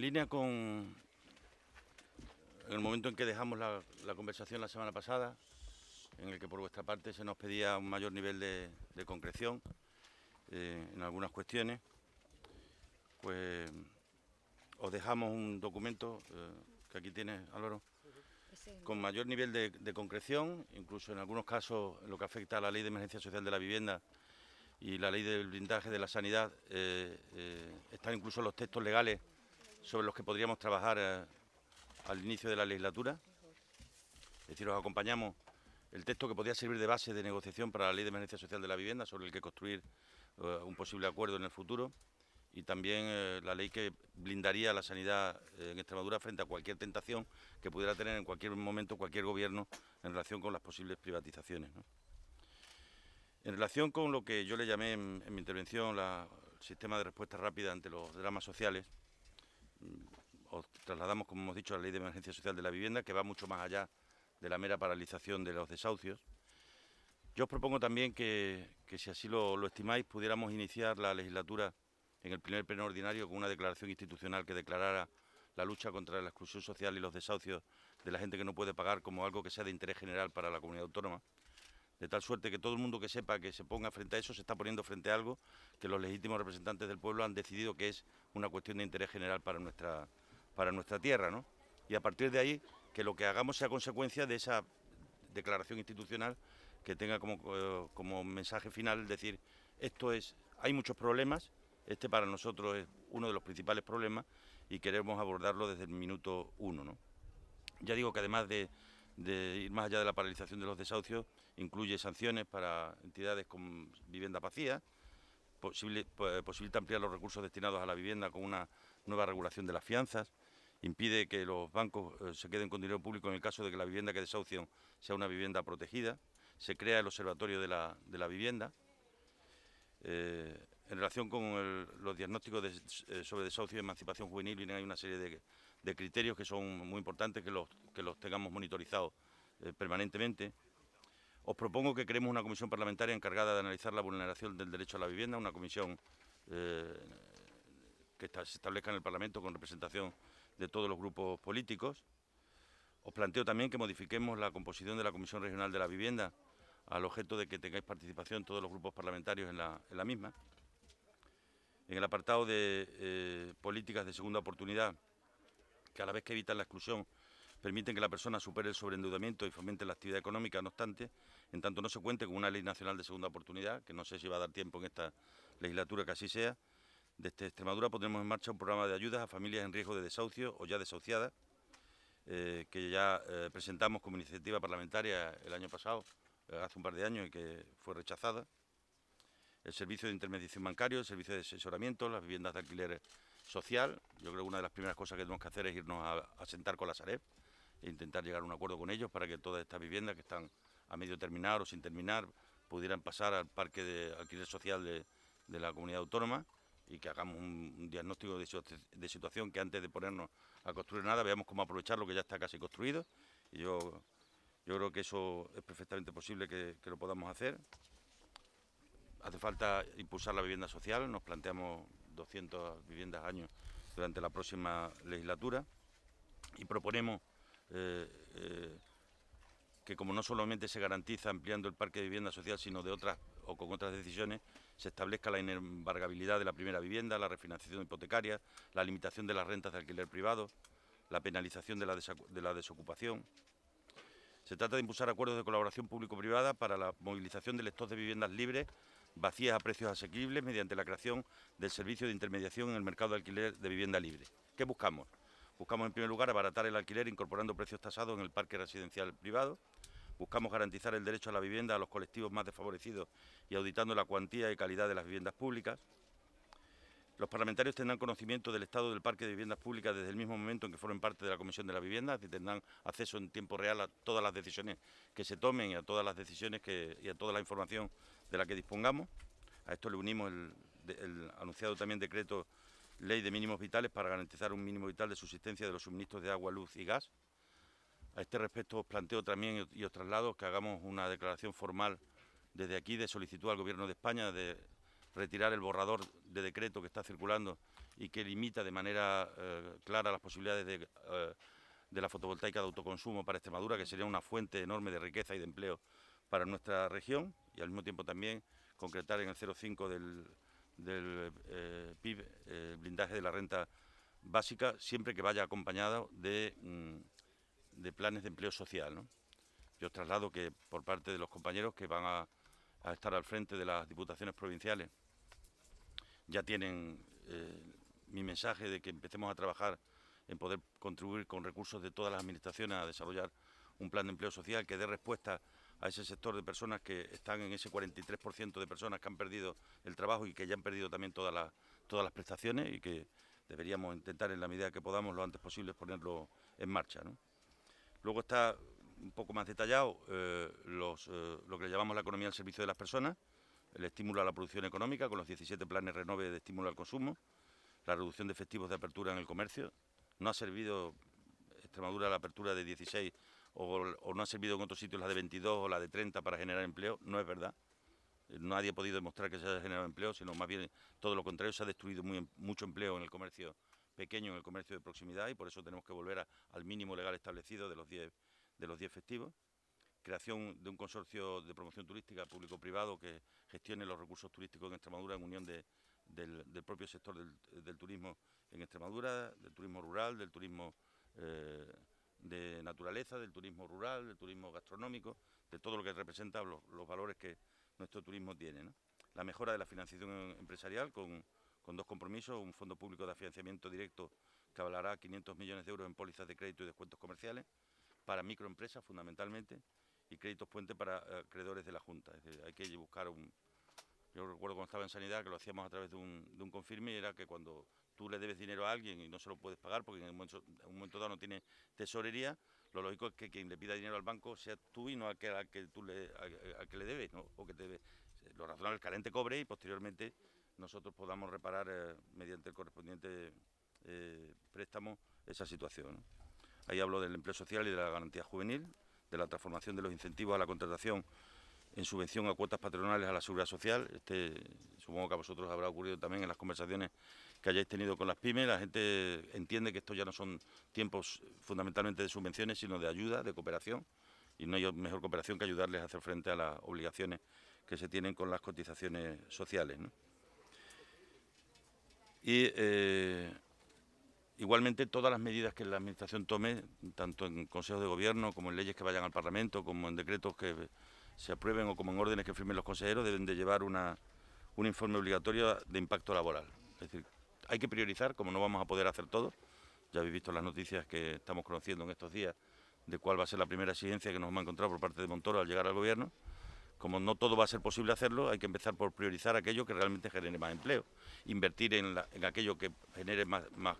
En línea con el momento en que dejamos la conversación la semana pasada, en el que por vuestra parte se nos pedía un mayor nivel de concreción en algunas cuestiones, pues os dejamos un documento que aquí tienes, Álvaro, con mayor nivel de concreción, incluso en algunos casos en lo que afecta a la Ley de Emergencia Social de la Vivienda y la Ley del Blindaje de la Sanidad, están incluso los textos legales sobre los que podríamos trabajar al inicio de la legislatura. Es decir, os acompañamos el texto que podría servir de base de negociación para la Ley de Emergencia Social de la Vivienda, sobre el que construir un posible acuerdo en el futuro, y también la ley que blindaría la sanidad en Extremadura frente a cualquier tentación que pudiera tener en cualquier momento cualquier gobierno en relación con las posibles privatizaciones, ¿no? En relación con lo que yo le llamé en mi intervención el sistema de respuesta rápida ante los dramas sociales, os trasladamos, como hemos dicho, a la Ley de Emergencia Social de la Vivienda, que va mucho más allá de la mera paralización de los desahucios. Yo os propongo también que si así lo estimáis, pudiéramos iniciar la legislatura en el primer pleno ordinario con una declaración institucional que declarara la lucha contra la exclusión social y los desahucios de la gente que no puede pagar como algo que sea de interés general para la comunidad autónoma, de tal suerte que todo el mundo que sepa que se ponga frente a eso se está poniendo frente a algo que los legítimos representantes del pueblo han decidido que es una cuestión de interés general para nuestra tierra, ¿no? Y a partir de ahí, que lo que hagamos sea consecuencia de esa declaración institucional que tenga como mensaje final decir, hay muchos problemas, este para nosotros es uno de los principales problemas y queremos abordarlo desde el minuto uno, ¿no? Ya digo que además de ir más allá de la paralización de los desahucios, incluye sanciones para entidades con vivienda vacía, posibilita ampliar los recursos destinados a la vivienda con una nueva regulación de las fianzas, impide que los bancos se queden con dinero público en el caso de que la vivienda que desahucien sea una vivienda protegida, se crea el Observatorio de la Vivienda. En relación con los diagnósticos sobre desahucio y emancipación juvenil, hay una serie de criterios que son muy importantes que los tengamos monitorizados permanentemente. Os propongo que creemos una comisión parlamentaria encargada de analizar la vulneración del derecho a la vivienda, una comisión que se establezca en el Parlamento con representación de todos los grupos políticos. Os planteo también que modifiquemos la composición de la Comisión Regional de la Vivienda al objeto de que tengáis participación todos los grupos parlamentarios en la misma. En el apartado de políticas de segunda oportunidad, que a la vez que evitan la exclusión, permiten que la persona supere el sobreendeudamiento y fomente la actividad económica, no obstante, en tanto no se cuente con una ley nacional de segunda oportunidad, que no sé si va a dar tiempo en esta legislatura que así sea. Desde Extremadura pondremos en marcha un programa de ayudas a familias en riesgo de desahucio o ya desahuciadas, que ya presentamos como iniciativa parlamentaria el año pasado, hace un par de años, y que fue rechazada. El servicio de intermediación bancario, el servicio de asesoramiento, las viviendas de alquiler social. Yo creo que una de las primeras cosas que tenemos que hacer es irnos a sentar con la Sareb e intentar llegar a un acuerdo con ellos para que todas estas viviendas que están a medio terminar o sin terminar pudieran pasar al parque de alquiler social de la comunidad autónoma y que hagamos un diagnóstico de situación, que antes de ponernos a construir nada veamos cómo aprovechar lo que ya está casi construido. Y yo creo que eso es perfectamente posible que lo podamos hacer. Hace falta impulsar la vivienda social, nos planteamos 200 viviendas año durante la próxima legislatura y proponemos que, como no solamente se garantiza ampliando el parque de vivienda social, sino de otras o con otras decisiones, se establezca la inembargabilidad de la primera vivienda, la refinanciación hipotecaria, la limitación de las rentas de alquiler privado, la penalización de la desocupación. Se trata de impulsar acuerdos de colaboración público-privada para la movilización del stock de viviendas libres, vacías a precios asequibles, mediante la creación del servicio de intermediación en el mercado de alquiler de vivienda libre. ¿Qué buscamos? Buscamos, en primer lugar, abaratar el alquiler incorporando precios tasados en el parque residencial privado. Buscamos garantizar el derecho a la vivienda a los colectivos más desfavorecidos y auditando la cuantía y calidad de las viviendas públicas. Los parlamentarios tendrán conocimiento del estado del parque de viviendas públicas desde el mismo momento en que formen parte de la Comisión de la Vivienda, y tendrán acceso en tiempo real a todas las decisiones que se tomen y a todas las decisiones y a toda la información de la que dispongamos. A esto le unimos el anunciado también decreto Ley de Mínimos Vitales para garantizar un mínimo vital de subsistencia de los suministros de agua, luz y gas. A este respecto os planteo también y os traslado que hagamos una declaración formal desde aquí de solicitud al Gobierno de España de retirar el borrador de decreto que está circulando y que limita de manera clara las posibilidades de la fotovoltaica de autoconsumo para Extremadura, que sería una fuente enorme de riqueza y de empleo para nuestra región, y al mismo tiempo también concretar en el 0,5 del PIB blindaje de la renta básica, siempre que vaya acompañado de planes de empleo social, ¿no? Yo os traslado que por parte de los compañeros que van a estar al frente de las diputaciones provinciales ya tienen mi mensaje de que empecemos a trabajar en poder contribuir con recursos de todas las administraciones a desarrollar un plan de empleo social que dé respuesta a ese sector de personas que están en ese 43% de personas que han perdido el trabajo y que ya han perdido también todas las prestaciones, y que deberíamos intentar en la medida que podamos lo antes posible ponerlo en marcha, ¿no? Luego está un poco más detallado lo que le llamamos la economía al servicio de las personas, el estímulo a la producción económica con los 17 planes Renove de estímulo al consumo, la reducción de efectivos de apertura en el comercio. No ha servido Extremadura la apertura de 16 o no ha servido en otros sitios la de 22 o la de 30 para generar empleo. No es verdad. Nadie ha podido demostrar que se haya generado empleo, sino más bien todo lo contrario, se ha destruido mucho empleo en el comercio pequeño, en el comercio de proximidad, y por eso tenemos que volver al mínimo legal establecido de los 10 festivos. Creación de un consorcio de promoción turística público-privado que gestione los recursos turísticos en Extremadura en unión del propio sector del turismo en Extremadura, del turismo rural, del turismo de naturaleza, del turismo rural, del turismo gastronómico, de todo lo que representa los valores que nuestro turismo tiene, ¿no? La mejora de la financiación empresarial con 2 compromisos: un fondo público de financiamiento directo que avalará 500 millones de euros en pólizas de crédito y descuentos comerciales para microempresas fundamentalmente, y créditos puente para acreedores de la Junta. Es decir, hay que buscar Yo recuerdo cuando estaba en Sanidad que lo hacíamos a través de un confirme, y era que cuando tú le debes dinero a alguien y no se lo puedes pagar porque en un momento dado no tiene tesorería, lo lógico es que quien le pida dinero al banco sea tú y no al que le debes, ¿no? O que te debe. Lo razonable es que el cobre y posteriormente nosotros podamos reparar mediante el correspondiente préstamo esa situación, ¿no? Ahí hablo del empleo social y de la garantía juvenil, de la transformación de los incentivos a la contratación en subvención a cuotas patronales a la seguridad social. Supongo que a vosotros habrá ocurrido también en las conversaciones que hayáis tenido con las pymes. La gente entiende que estos ya no son tiempos fundamentalmente de subvenciones, sino de ayuda, de cooperación, y no hay mejor cooperación que ayudarles a hacer frente a las obligaciones que se tienen con las cotizaciones sociales, ¿no? Y igualmente todas las medidas que la Administración tome, tanto en consejos de gobierno como en leyes que vayan al Parlamento, como en decretos que se aprueben o como en órdenes que firmen los consejeros, deben de llevar un informe obligatorio de impacto laboral. Es decir, hay que priorizar, como no vamos a poder hacer todo. Ya habéis visto las noticias que estamos conociendo en estos días de cuál va a ser la primera exigencia que nos hemos encontrado por parte de Montoro al llegar al gobierno. Como no todo va a ser posible hacerlo, hay que empezar por priorizar aquello que realmente genere más empleo, invertir en aquello que genere más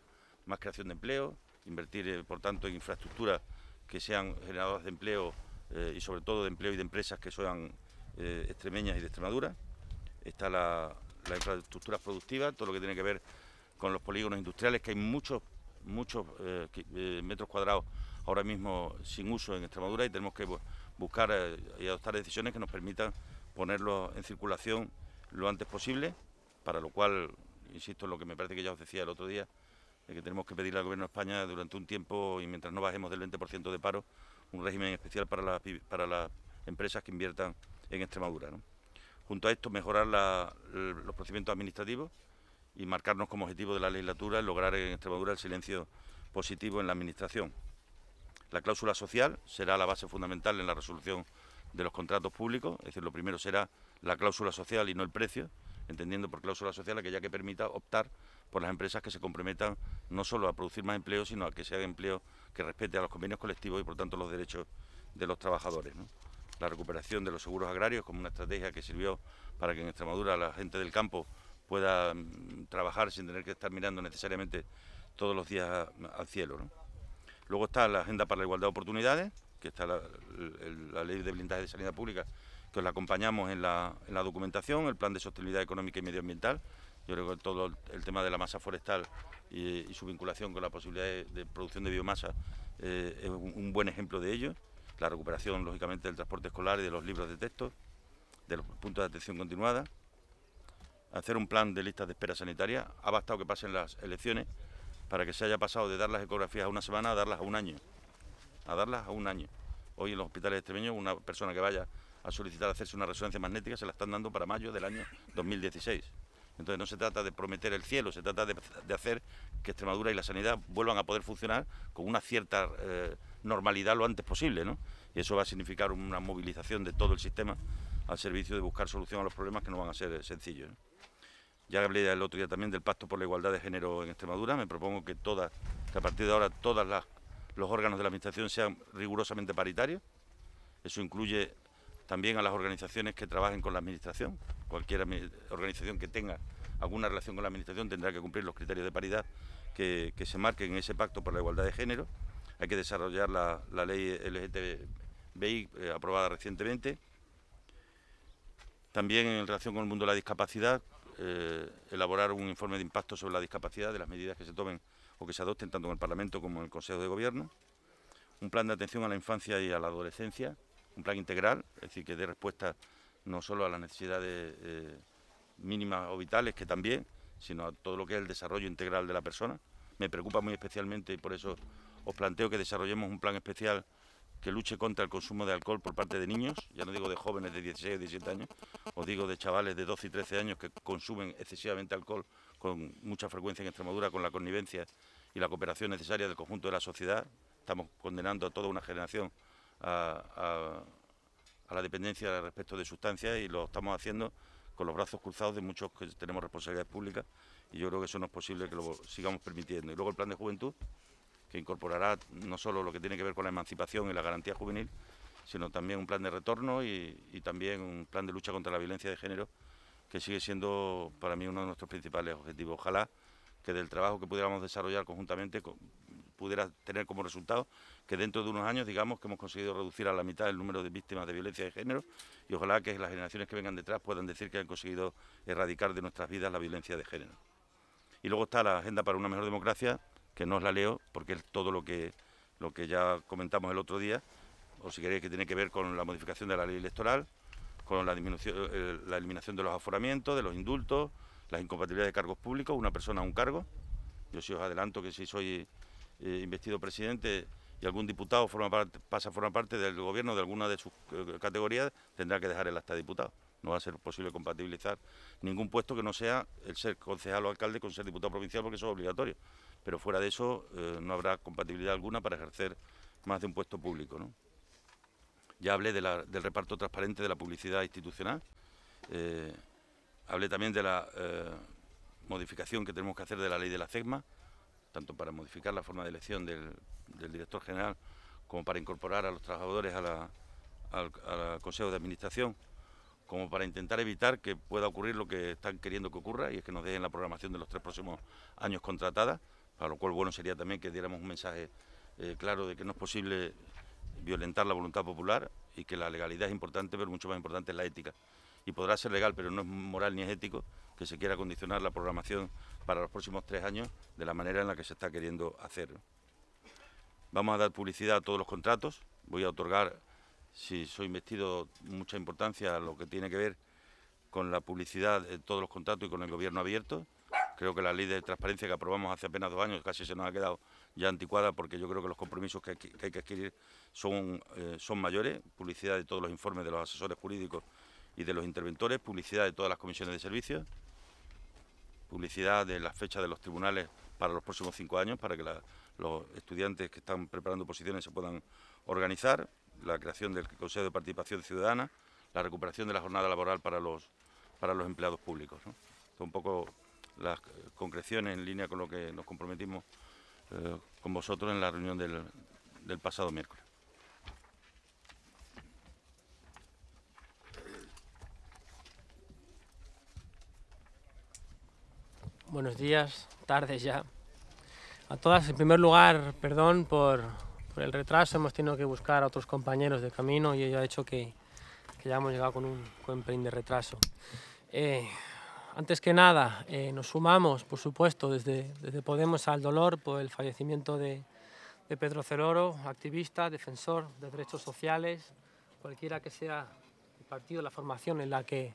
creación de empleo, invertir, por tanto, en infraestructuras que sean generadoras de empleo y sobre todo de empleo y de empresas que sean extremeñas y de Extremadura. Está la infraestructura productiva, todo lo que tiene que ver con los polígonos industriales, que hay muchos metros cuadrados ahora mismo sin uso en Extremadura, y tenemos que buscar y adoptar decisiones que nos permitan ponerlos en circulación lo antes posible, para lo cual, insisto en lo que me parece que ya os decía el otro día, de que tenemos que pedirle al Gobierno de España durante un tiempo, y mientras no bajemos del 20% de paro, un régimen especial para las empresas que inviertan en Extremadura, ¿no? Junto a esto, mejorar los procedimientos administrativos y marcarnos como objetivo de la legislatura el lograr en Extremadura el silencio positivo en la Administración. La cláusula social será la base fundamental en la resolución de los contratos públicos, es decir, lo primero será la cláusula social y no el precio, entendiendo por cláusula social aquella que permita optar por las empresas que se comprometan no solo a producir más empleo, sino a que se haga empleo que respete a los convenios colectivos y, por tanto, los derechos de los trabajadores, ¿no? La recuperación de los seguros agrarios como una estrategia que sirvió para que en Extremadura la gente del campo pueda trabajar sin tener que estar mirando necesariamente todos los días al cielo, ¿no? Luego está la Agenda para la Igualdad de Oportunidades, que está la Ley de Blindaje de Sanidad Pública, que os la acompañamos en la documentación, el Plan de Sostenibilidad Económica y Medioambiental. Yo creo que todo el tema de la masa forestal y su vinculación con la posibilidad de producción de biomasa es un buen ejemplo de ello. La recuperación, lógicamente, del transporte escolar y de los libros de texto, de los puntos de atención continuada. hacer un plan de listas de espera sanitaria. Ha bastado que pasen las elecciones para que se haya pasado de dar las ecografías a una semana a darlas a un año. Hoy en los hospitales extremeños una persona que vaya a solicitar hacerse una resonancia magnética se la están dando para mayo del año 2016. Entonces no se trata de prometer el cielo, se trata de hacer que Extremadura y la sanidad vuelvan a poder funcionar con una cierta normalidad lo antes posible, ¿no? Y eso va a significar una movilización de todo el sistema al servicio de buscar solución a los problemas que no van a ser sencillos, ¿no? Ya hablé el otro día también del Pacto por la Igualdad de Género en Extremadura. Me propongo que a partir de ahora todos los órganos de la Administración sean rigurosamente paritarios. Eso incluye también a las organizaciones que trabajen con la Administración. Cualquier organización que tenga alguna relación con la Administración tendrá que cumplir los criterios de paridad que se marquen en ese Pacto por la Igualdad de Género. Hay que desarrollar la ley LGTBI aprobada recientemente. También en relación con el mundo de la discapacidad, elaborar un informe de impacto sobre la discapacidad, de las medidas que se tomen o que se adopten tanto en el Parlamento como en el Consejo de Gobierno. Un plan de atención a la infancia y a la adolescencia, un plan integral, es decir, que dé respuesta no solo a las necesidades mínimas o vitales, que también, sino a todo lo que es el desarrollo integral de la persona. Me preocupa muy especialmente y por eso os planteo que desarrollemos un plan especial que luche contra el consumo de alcohol por parte de niños, ya no digo de jóvenes de 16 o 17 años, os digo de chavales de 12 y 13 años que consumen excesivamente alcohol con mucha frecuencia en Extremadura, con la connivencia y la cooperación necesaria del conjunto de la sociedad. Estamos condenando a toda una generación a la dependencia respecto de sustancias y lo estamos haciendo con los brazos cruzados de muchos que tenemos responsabilidades públicas y yo creo que eso no es posible que lo sigamos permitiendo. Y luego el plan de juventud, que incorporará no solo lo que tiene que ver con la emancipación y la garantía juvenil, sino también un plan de retorno y también un plan de lucha contra la violencia de género, que sigue siendo para mí uno de nuestros principales objetivos. Ojalá que del trabajo que pudiéramos desarrollar conjuntamente pudiera tener como resultado que dentro de unos años digamos que hemos conseguido reducir a la mitad el número de víctimas de violencia de género y ojalá que las generaciones que vengan detrás puedan decir que han conseguido erradicar de nuestras vidas la violencia de género. Y luego está la Agenda para una Mejor Democracia, que no os la leo porque es todo lo que ya comentamos el otro día, o si queréis que tiene que ver con la modificación de la ley electoral, con la eliminación de los aforamientos, de los indultos, las incompatibilidades de cargos públicos, una persona a un cargo. Yo sí os adelanto que si soy investido presidente y algún diputado pasa a formar parte del gobierno de alguna de sus categorías, tendrá que dejar el acta de diputado. No va a ser posible compatibilizar ningún puesto que no sea el ser concejal o alcalde con ser diputado provincial, porque eso es obligatorio. Pero fuera de eso no habrá compatibilidad alguna para ejercer más de un puesto público, ¿no? Ya hablé del reparto transparente de la publicidad institucional. Hablé también de la modificación que tenemos que hacer de la ley de la CESMA, tanto para modificar la forma de elección del director general como para incorporar a los trabajadores al Consejo de Administración, como para intentar evitar que pueda ocurrir lo que están queriendo que ocurra, y es que nos dejen la programación de los 3 próximos años contratada, para lo cual bueno sería también que diéramos un mensaje claro de que no es posible violentar la voluntad popular y que la legalidad es importante, pero mucho más importante es la ética. Y podrá ser legal, pero no es moral ni es ético que se quiera condicionar la programación para los próximos 3 años de la manera en la que se está queriendo hacer. Vamos a dar publicidad a todos los contratos. Voy a otorgar, si soy investido, mucha importancia a lo que tiene que ver con la publicidad de todos los contratos y con el gobierno abierto. Creo que la ley de transparencia que aprobamos hace apenas 2 años casi se nos ha quedado ya anticuada, porque yo creo que los compromisos que hay que adquirir son mayores. Publicidad de todos los informes de los asesores jurídicos y de los interventores, publicidad de todas las comisiones de servicios, publicidad de las fechas de los tribunales para los próximos 5 años, para que los estudiantes que están preparando oposiciones se puedan organizar, la creación del Consejo de Participación Ciudadana, la recuperación de la jornada laboral para los empleados públicos, ¿no? Son un poco las concreciones en línea con lo que nos comprometimos con vosotros en la reunión del pasado miércoles. Buenos días, tardes ya. A todas, en primer lugar, perdón por el retraso. Hemos tenido que buscar a otros compañeros de camino y ello ha hecho que ya hemos llegado con un pelín de retraso. Antes que nada, nos sumamos, por supuesto, desde Podemos al dolor por el fallecimiento de Pedro Ceroro, activista, defensor de derechos sociales, cualquiera que sea el partido, la formación en la que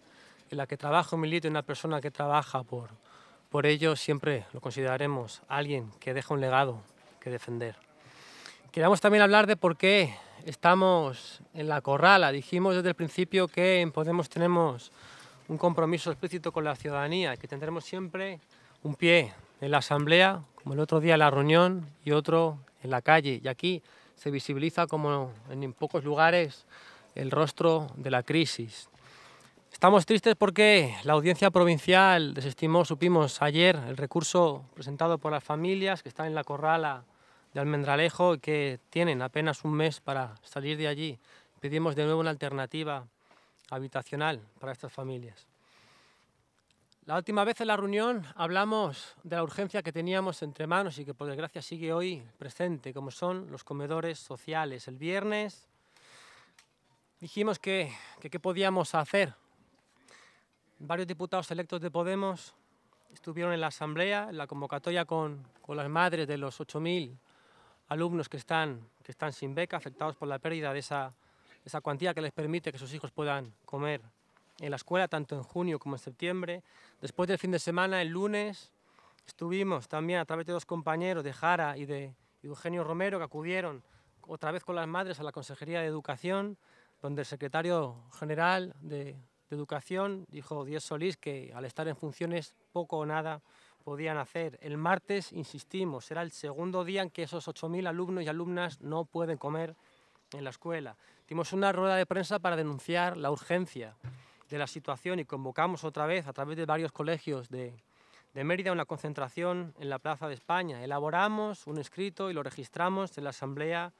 en la que trabajo, milito, y una persona que trabaja por ello, siempre lo consideraremos alguien que deja un legado que defender. Queríamos también hablar de por qué estamos en la corrala. Dijimos desde el principio que en Podemos tenemos un compromiso explícito con la ciudadanía, que tendremos siempre un pie en la asamblea, como el otro día en la reunión, y otro en la calle. Y aquí se visibiliza, como en pocos lugares, el rostro de la crisis. Estamos tristes porque la Audiencia Provincial desestimó, supimos ayer, el recurso presentado por las familias que están en la corrala de Almendralejo y que tienen apenas un mes para salir de allí. Pedimos de nuevo una alternativa habitacional para estas familias. La última vez en la reunión hablamos de la urgencia que teníamos entre manos y que por desgracia sigue hoy presente, como son los comedores sociales. El viernes dijimos que qué podíamos hacer. Varios diputados electos de Podemos estuvieron en la asamblea, en la convocatoria con las madres de los 8.000 alumnos que están sin beca, afectados por la pérdida de esa cuantía que les permite que sus hijos puedan comer en la escuela, tanto en junio como en septiembre. Después del fin de semana, el lunes, estuvimos también a través de 2 compañeros, de Jara y de Eugenio Romero, que acudieron otra vez con las madres a la Consejería de Educación, donde el secretario general de Educación dijo, Díez Solís, que al estar en funciones poco o nada podían hacer. El martes, insistimos, será el segundo día en que esos 8.000 alumnos y alumnas no pueden comer en la escuela. Dimos una rueda de prensa para denunciar la urgencia de la situación y convocamos otra vez, a través de varios colegios de Mérida, una concentración en la Plaza de España. Elaboramos un escrito y lo registramos en la Asamblea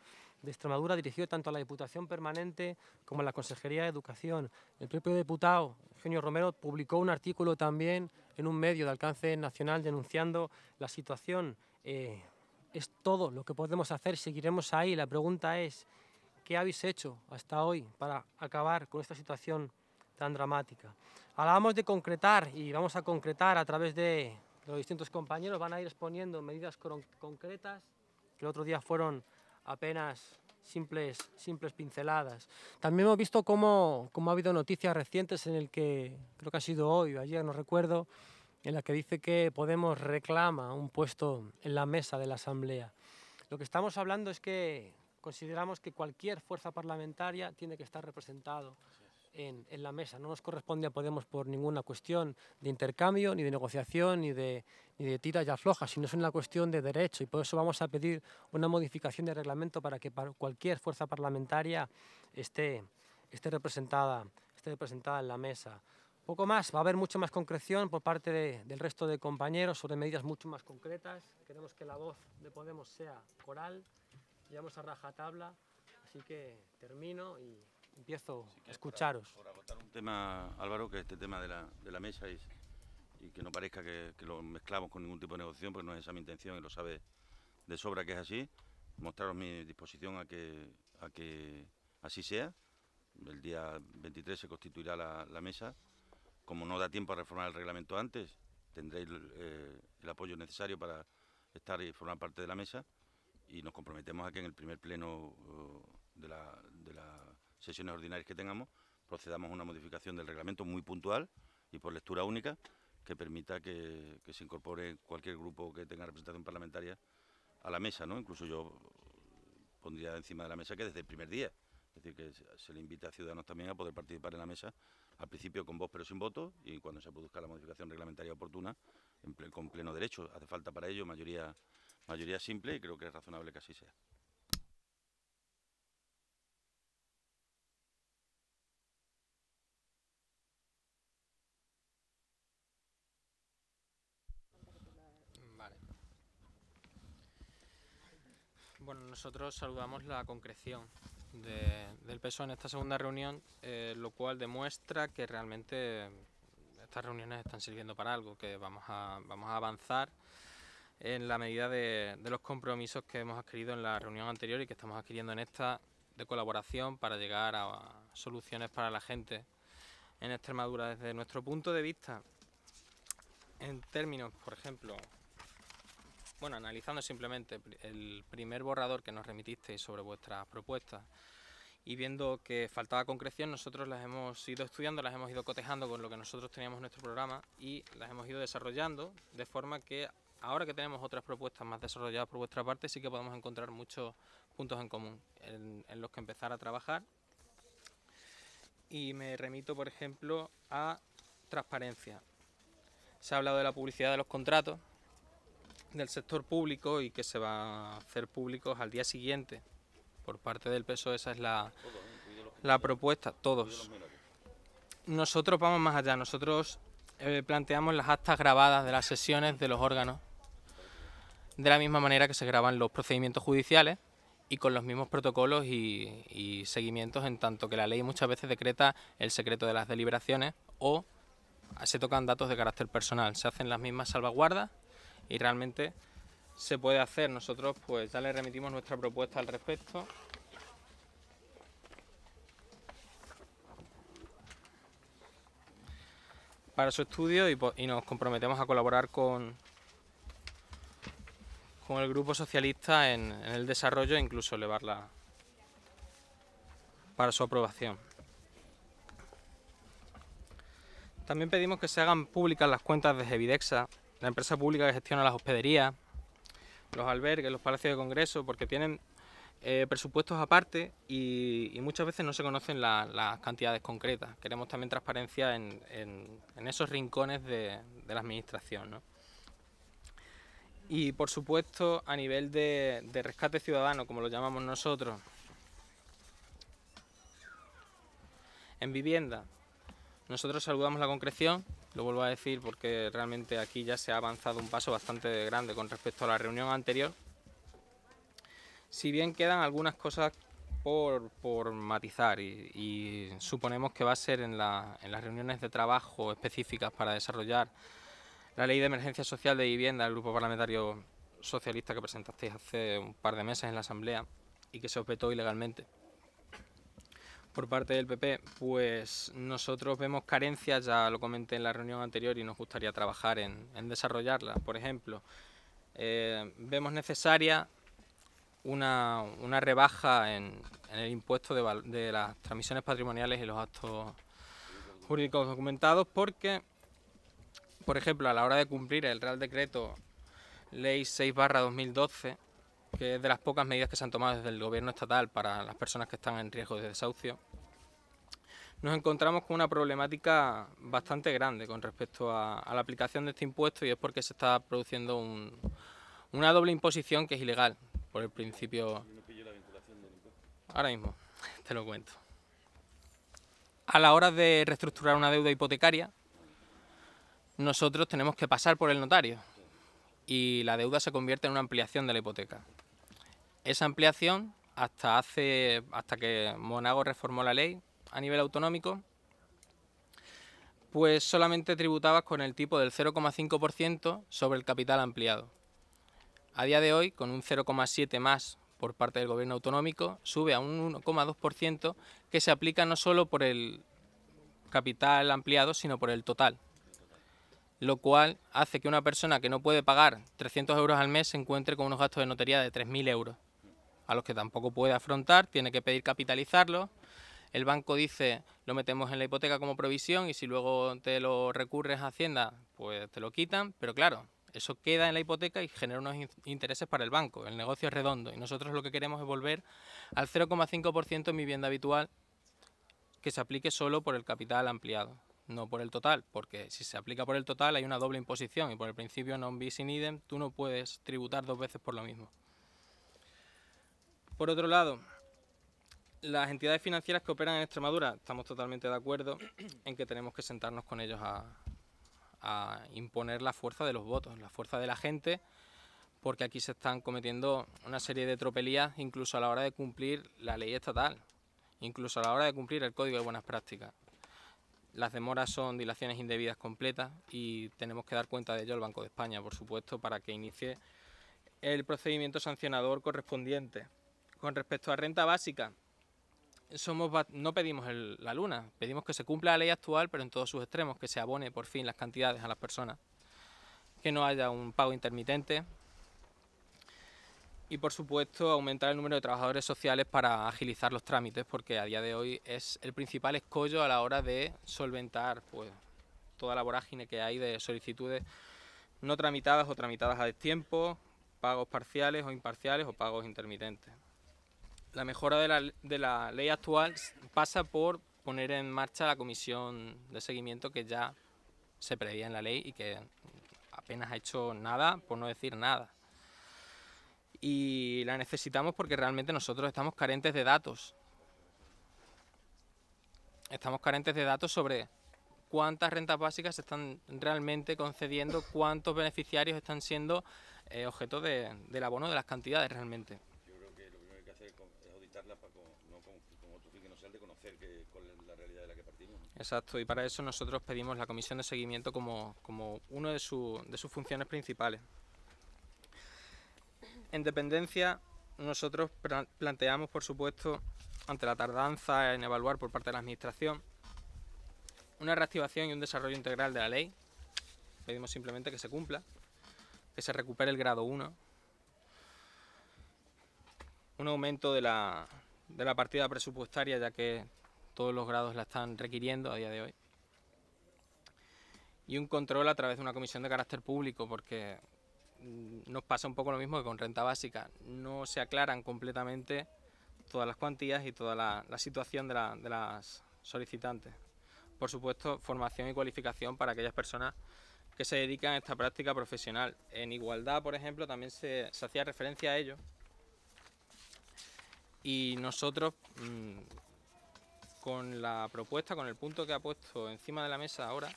de Extremadura, dirigido tanto a la Diputación Permanente como a la Consejería de Educación. El propio diputado Eugenio Romero publicó un artículo también en un medio de alcance nacional denunciando la situación. Es todo lo que podemos hacer, seguiremos ahí. La pregunta es, ¿qué habéis hecho hasta hoy para acabar con esta situación tan dramática? Hablábamos de concretar y vamos a concretar a través de los distintos compañeros. Van a ir exponiendo medidas concretas que el otro día fueron apenas simples pinceladas. También hemos visto cómo ha habido noticias recientes en el que, creo que ha sido hoy o ayer, no recuerdo, en la que dice que Podemos reclama un puesto en la mesa de la Asamblea. Lo que estamos hablando es que consideramos que cualquier fuerza parlamentaria tiene que estar representado en la mesa. No nos corresponde a Podemos por ninguna cuestión de intercambio, ni de negociación, ni de tiras y aflojas, sino es una cuestión de derecho, y por eso vamos a pedir una modificación de reglamento para que cualquier fuerza parlamentaria esté representada en la mesa. Poco más, va a haber mucha más concreción por parte del resto de compañeros sobre medidas mucho más concretas. Queremos que la voz de Podemos sea coral, llevamos a rajatabla, así que termino y empiezo a escucharos. Por agotar un tema, Álvaro, que este tema de la mesa y que no parezca que lo mezclamos con ningún tipo de negociación, porque no es esa mi intención y lo sabe de sobra que es así. Mostraros mi disposición a que así sea. El día 23 se constituirá la mesa. Como no da tiempo a reformar el reglamento antes, tendréis el apoyo necesario para estar y formar parte de la mesa, y nos comprometemos a que en el primer pleno de las sesiones ordinarias que tengamos procedamos a una modificación del reglamento muy puntual y por lectura única, que permita que se incorpore cualquier grupo que tenga representación parlamentaria a la mesa, ¿no? Incluso yo pondría encima de la mesa que desde el primer día, es decir, que se le invita a ciudadanos también a poder participar en la mesa, al principio con voz pero sin voto, y cuando se produzca la modificación reglamentaria oportuna, con pleno derecho. Hace falta para ello mayoría simple, y creo que es razonable que así sea. Bueno, nosotros saludamos la concreción del PSOE en esta segunda reunión, lo cual demuestra que realmente estas reuniones están sirviendo para algo, que vamos a avanzar en la medida de los compromisos que hemos adquirido en la reunión anterior y que estamos adquiriendo en esta, de colaboración para llegar a soluciones para la gente en Extremadura. Desde nuestro punto de vista, en términos, por ejemplo, bueno, analizando simplemente el primer borrador que nos remitisteis sobre vuestras propuestas y viendo que faltaba concreción, nosotros las hemos ido estudiando, las hemos ido cotejando con lo que nosotros teníamos en nuestro programa y las hemos ido desarrollando, de forma que ahora que tenemos otras propuestas más desarrolladas por vuestra parte, sí que podemos encontrar muchos puntos en común en los que empezar a trabajar. Y me remito, por ejemplo, a transparencia. Se ha hablado de la publicidad de los contratos del sector público y que se va a hacer públicos al día siguiente. Por parte del PSOE esa es la propuesta, todos. Nosotros vamos más allá, nosotros planteamos las actas grabadas de las sesiones de los órganos, de la misma manera que se graban los procedimientos judiciales y con los mismos protocolos y seguimientos, en tanto que la ley muchas veces decreta el secreto de las deliberaciones o se tocan datos de carácter personal, se hacen las mismas salvaguardas y realmente se puede hacer. Nosotros pues ya le remitimos nuestra propuesta al respecto. Para su estudio y nos comprometemos a colaborar con el Grupo Socialista en el desarrollo e incluso elevarla para su aprobación. También pedimos que se hagan públicas las cuentas de Gevidexa, la empresa pública que gestiona las hospederías, los albergues, los palacios de congreso, porque tienen presupuestos aparte y muchas veces no se conocen las cantidades concretas. Queremos también transparencia en esos rincones de la administración, ¿no? Y por supuesto a nivel de rescate ciudadano, como lo llamamos nosotros, en vivienda, nosotros saludamos la concreción, lo vuelvo a decir porque realmente aquí ya se ha avanzado un paso bastante grande con respecto a la reunión anterior. Si bien quedan algunas cosas por matizar y suponemos que va a ser en las reuniones de trabajo específicas para desarrollar la Ley de Emergencia Social de Vivienda del Grupo Parlamentario Socialista que presentasteis hace un par de meses en la Asamblea y que se os vetó ilegalmente por parte del PP, pues nosotros vemos carencias, ya lo comenté en la reunión anterior y nos gustaría trabajar en desarrollarlas. Por ejemplo, vemos necesaria una rebaja en el impuesto de las transmisiones patrimoniales y los actos jurídicos documentados porque, por ejemplo, a la hora de cumplir el Real Decreto Ley 6/2012, que es de las pocas medidas que se han tomado desde el Gobierno estatal para las personas que están en riesgo de desahucio, nos encontramos con una problemática bastante grande con respecto a la aplicación de este impuesto y es porque se está produciendo una doble imposición que es ilegal por el principio. Ahora mismo te lo cuento. A la hora de reestructurar una deuda hipotecaria, nosotros tenemos que pasar por el notario y la deuda se convierte en una ampliación de la hipoteca. Esa ampliación, hasta que Monago reformó la ley a nivel autonómico, pues solamente tributabas con el tipo del 0,5% sobre el capital ampliado. A día de hoy, con un 0,7 más por parte del gobierno autonómico, sube a un 1,2% que se aplica no solo por el capital ampliado, sino por el total, lo cual hace que una persona que no puede pagar 300 euros al mes se encuentre con unos gastos de notaría de 3.000 euros, a los que tampoco puede afrontar, tiene que pedir capitalizarlo. El banco dice, lo metemos en la hipoteca como provisión y si luego te lo recurres a Hacienda, pues te lo quitan, pero claro, eso queda en la hipoteca y genera unos intereses para el banco, el negocio es redondo y nosotros lo que queremos es volver al 0,5% en vivienda habitual que se aplique solo por el capital ampliado, no por el total, porque si se aplica por el total hay una doble imposición y por el principio non bis in idem tú no puedes tributar dos veces por lo mismo. Por otro lado, las entidades financieras que operan en Extremadura, estamos totalmente de acuerdo en que tenemos que sentarnos con ellos a imponer la fuerza de los votos, la fuerza de la gente, porque aquí se están cometiendo una serie de tropelías incluso a la hora de cumplir la ley estatal, incluso a la hora de cumplir el Código de Buenas Prácticas. Las demoras son dilaciones indebidas completas y tenemos que dar cuenta de ello al Banco de España, por supuesto, para que inicie el procedimiento sancionador correspondiente. Con respecto a renta básica, no pedimos la luna, pedimos que se cumpla la ley actual, pero en todos sus extremos, que se abone por fin las cantidades a las personas, que no haya un pago intermitente. Y por supuesto aumentar el número de trabajadores sociales para agilizar los trámites, porque a día de hoy es el principal escollo a la hora de solventar pues toda la vorágine que hay de solicitudes no tramitadas o tramitadas a destiempo, pagos parciales o imparciales o pagos intermitentes. La mejora de la ley actual pasa por poner en marcha la comisión de seguimiento que ya se preveía en la ley y que apenas ha hecho nada, por no decir nada. Y la necesitamos porque realmente nosotros estamos carentes de datos. Estamos carentes de datos sobre cuántas rentas básicas se están realmente concediendo, cuántos beneficiarios están siendo objeto del abono de las cantidades realmente. Yo creo que lo primero que hay que hacer es auditarla para no con otro fin que no sea el de conocer cuál es la realidad de la que partimos. Exacto, y para eso nosotros pedimos la comisión de seguimiento como una de sus funciones principales. En dependencia, nosotros planteamos, por supuesto, ante la tardanza en evaluar por parte de la Administración, una reactivación y un desarrollo integral de la ley. Pedimos simplemente que se cumpla, que se recupere el grado 1, un aumento de la partida presupuestaria, ya que todos los grados la están requiriendo a día de hoy, y un control a través de una comisión de carácter público, porque nos pasa un poco lo mismo que con renta básica, no se aclaran completamente todas las cuantías y toda la situación de las solicitantes. Por supuesto, formación y cualificación para aquellas personas que se dedican a esta práctica profesional. En igualdad, por ejemplo, también se hacía referencia a ello. Y nosotros, con la propuesta, con el punto que ha puesto encima de la mesa ahora,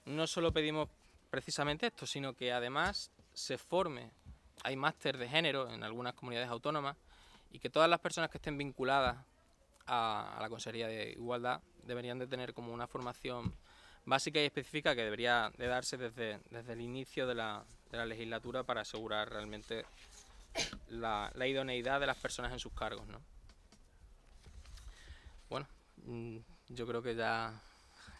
no solo pedimos precisamente esto, sino que además se forme. Hay máster de género en algunas comunidades autónomas y que todas las personas que estén vinculadas a la Consejería de Igualdad deberían de tener como una formación básica y específica que debería de darse desde el inicio de la legislatura para asegurar realmente la idoneidad de las personas en sus cargos, ¿no? Bueno, yo creo que ya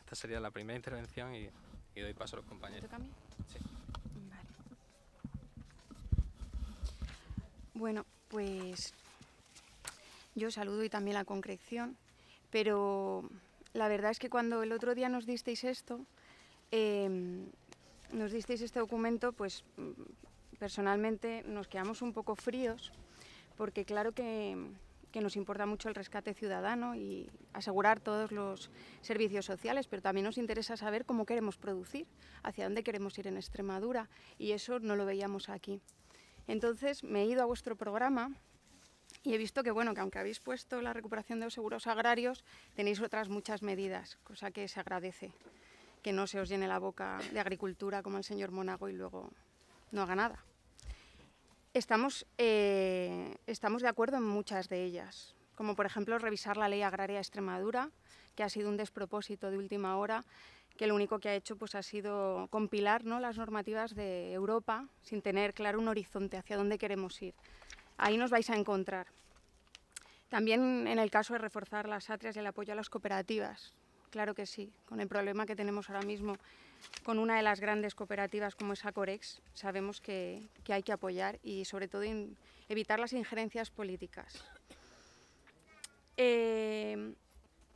esta sería la primera intervención y doy paso a los compañeros. ¿Me toca a mí? Sí. Vale. Bueno, pues yo saludo y también la concreción, pero la verdad es que cuando el otro día nos disteis esto, este documento, pues personalmente nos quedamos un poco fríos, porque claro que nos importa mucho el rescate ciudadano y asegurar todos los servicios sociales, pero también nos interesa saber cómo queremos producir, hacia dónde queremos ir en Extremadura, y eso no lo veíamos aquí. Entonces me he ido a vuestro programa y he visto que, bueno, que aunque habéis puesto la recuperación de los seguros agrarios, tenéis otras muchas medidas, cosa que se agradece, que no se os llene la boca de agricultura como el señor Monago y luego no haga nada. Estamos de acuerdo en muchas de ellas, como por ejemplo revisar la Ley Agraria de Extremadura, que ha sido un despropósito de última hora, que lo único que ha hecho pues, ha sido compilar, ¿no?, las normativas de Europa sin tener claro un horizonte hacia dónde queremos ir. Ahí nos vais a encontrar. También en el caso de reforzar las atrias y el apoyo a las cooperativas, claro que sí, con el problema que tenemos ahora mismo con una de las grandes cooperativas como es Acorex, sabemos que hay que apoyar y sobre todo evitar las injerencias políticas.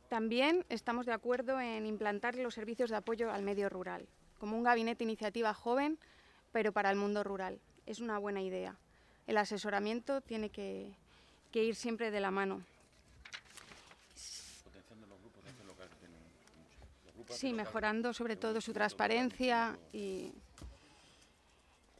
También estamos de acuerdo en implantar los servicios de apoyo al medio rural, como un gabinete de iniciativa joven, pero para el mundo rural. Es una buena idea. El asesoramiento tiene que ir siempre de la mano. Potenciando los grupos de acción local que tienen mucho. Sí, mejorando sobre todo su transparencia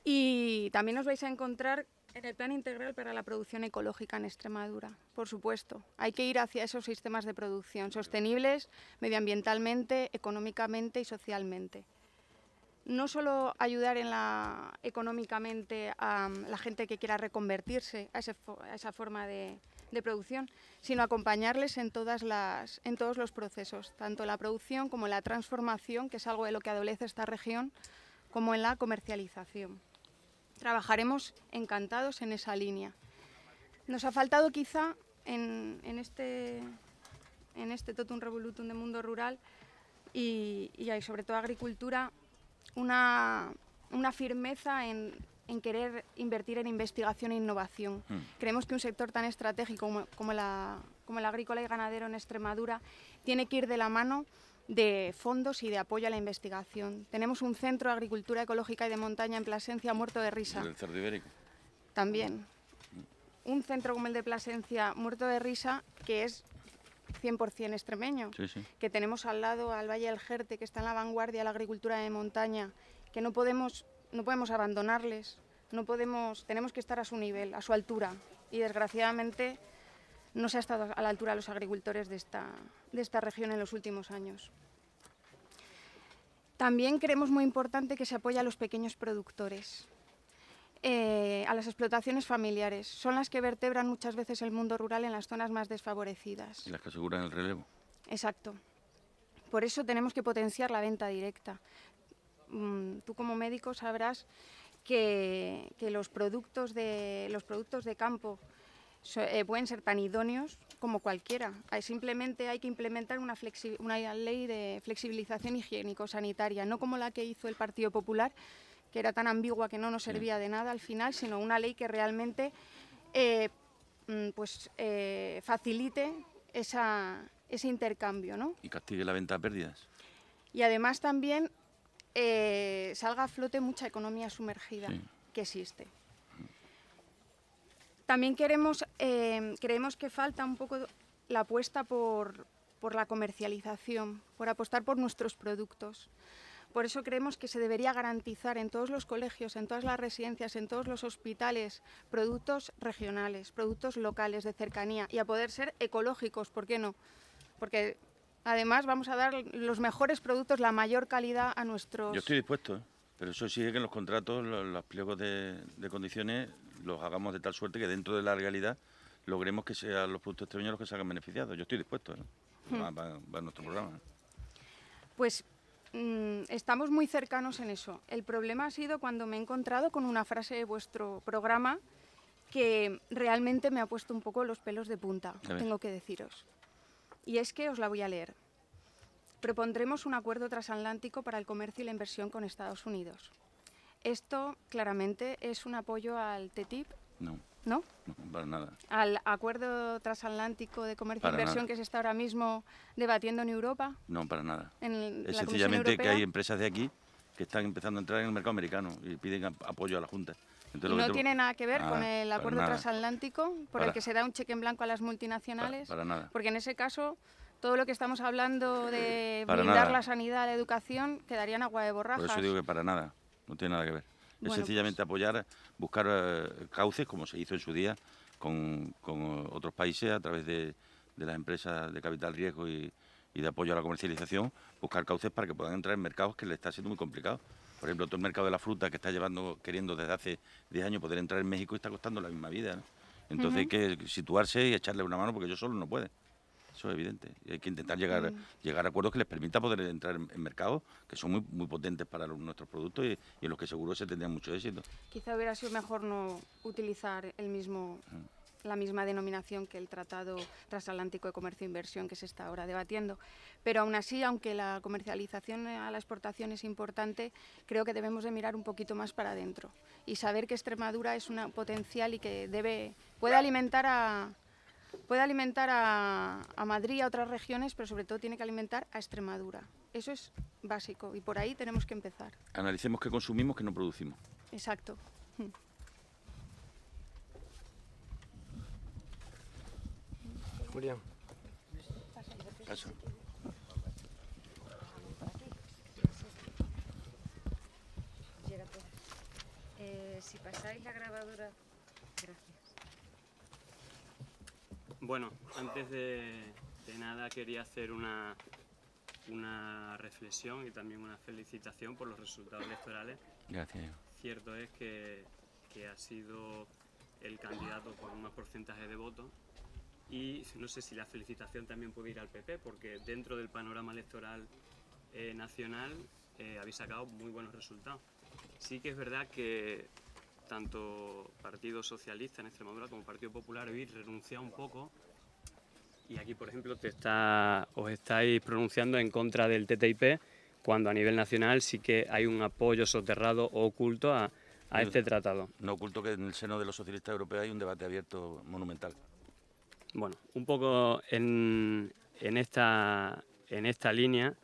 y también os vais a encontrar en el Plan Integral para la Producción Ecológica en Extremadura. Por supuesto, hay que ir hacia esos sistemas de producción sostenibles medioambientalmente, económicamente y socialmente. No solo ayudar económicamente a la gente que quiera reconvertirse a esa forma de producción, sino acompañarles en todos los procesos, tanto en la producción como en la transformación, que es algo de lo que adolece esta región, como en la comercialización. Trabajaremos encantados en esa línea. Nos ha faltado quizá en este totum revolutum de mundo rural y sobre todo agricultura, una una firmeza en querer invertir en investigación e innovación. Creemos que un sector tan estratégico como el agrícola y ganadero en Extremadura tiene que ir de la mano de fondos y de apoyo a la investigación. Tenemos un centro de agricultura ecológica y de montaña en Plasencia, Muerto de Risa. ¿El cerdo ibérico? También. Un centro como el de Plasencia, Muerto de Risa, que es 100% extremeño, que tenemos al lado al Valle del Jerte, que está en la vanguardia de la agricultura de montaña, que no podemos abandonarles, tenemos que estar a su nivel, a su altura, y desgraciadamente no se ha estado a la altura de los agricultores de esta región en los últimos años. También creemos muy importante que se apoye a los pequeños productores, a las explotaciones familiares. Son las que vertebran muchas veces el mundo rural en las zonas más desfavorecidas. Y las que aseguran el relevo. Exacto. Por eso tenemos que potenciar la venta directa. Tú como médico sabrás que los productos de campo pueden ser tan idóneos como cualquiera. Simplemente hay que implementar una ley de flexibilización higiénico-sanitaria, no como la que hizo el Partido Popular, que era tan ambigua que no nos servía de nada al final, sino una ley que realmente facilite ese intercambio, ¿no? Y castigue la venta a pérdidas. Y además también salga a flote mucha economía sumergida que existe. También creemos que falta un poco la apuesta por la comercialización, por apostar por nuestros productos. Por eso creemos que se debería garantizar en todos los colegios, en todas las residencias, en todos los hospitales, productos regionales, productos locales de cercanía y a poder ser ecológicos, ¿por qué no? Porque además vamos a dar los mejores productos, la mayor calidad a nuestros... Yo estoy dispuesto, pero eso exige que en los contratos, los pliegos de condiciones, los hagamos de tal suerte que dentro de la legalidad logremos que sean los productos extremeños los que salgan beneficiados. Yo estoy dispuesto, va nuestro programa. Pues estamos muy cercanos en eso. El problema ha sido cuando me he encontrado con una frase de vuestro programa que realmente me ha puesto un poco los pelos de punta, tengo que deciros. Y es que os la voy a leer. Propondremos un acuerdo transatlántico para el comercio y la inversión con Estados Unidos. Esto claramente es un apoyo al TTIP. No. ¿No? No, para nada. ¿Al acuerdo transatlántico de comercio e inversión nada. que se está ahora mismo debatiendo en Europa? No, para nada. Es sencillamente que hay empresas de aquí que están empezando a entrar en el mercado americano y piden apoyo a la Junta. Entonces, ¿y no tiene nada que ver con el acuerdo transatlántico por el que se da un cheque en blanco a las multinacionales? Para nada. Porque en ese caso, todo lo que estamos hablando de blindar la sanidad, la educación, quedaría en agua de borrajas. Por eso digo que para nada, no tiene nada que ver. Es sencillamente apoyar, buscar cauces, como se hizo en su día con otros países a través de las empresas de capital riesgo y de apoyo a la comercialización, buscar cauces para que puedan entrar en mercados que les está siendo muy complicado. Por ejemplo, todo el mercado de la fruta que está queriendo desde hace 10 años poder entrar en México y está costando la misma vida, ¿no? Entonces hay que situarse y echarle una mano porque ellos solos no pueden. Eso es evidente. Y hay que intentar llegar a acuerdos que les permita poder entrar en mercados que son muy potentes para nuestros productos y en los que seguro se tendrían mucho éxito. Quizá hubiera sido mejor no utilizar la misma denominación que el Tratado Transatlántico de Comercio e Inversión que se está ahora debatiendo. Pero aún así, aunque la comercialización a la exportación es importante, creo que debemos de mirar un poquito más para adentro y saber que Extremadura es un potencial y que puede alimentar a Madrid y a otras regiones, pero sobre todo tiene que alimentar a Extremadura. Eso es básico y por ahí tenemos que empezar. Analicemos qué consumimos, qué no producimos. Exacto. Julián. Paso. Si pasáis la grabadora, gracias. Bueno, antes de nada quería hacer una reflexión y también una felicitación por los resultados electorales. Gracias. Cierto es que ha sido el candidato con un más porcentaje de votos y no sé si la felicitación también puede ir al PP, porque dentro del panorama electoral nacional habéis sacado muy buenos resultados. Sí que es verdad que tanto Partido Socialista en Extremadura como Partido Popular habéis renunciado un poco y aquí, por ejemplo, os estáis pronunciando en contra del TTIP, cuando a nivel nacional sí que hay un apoyo soterrado o oculto a este tratado. No oculto que en el seno de los socialistas europeos hay un debate abierto monumental. Bueno, un poco en esta línea,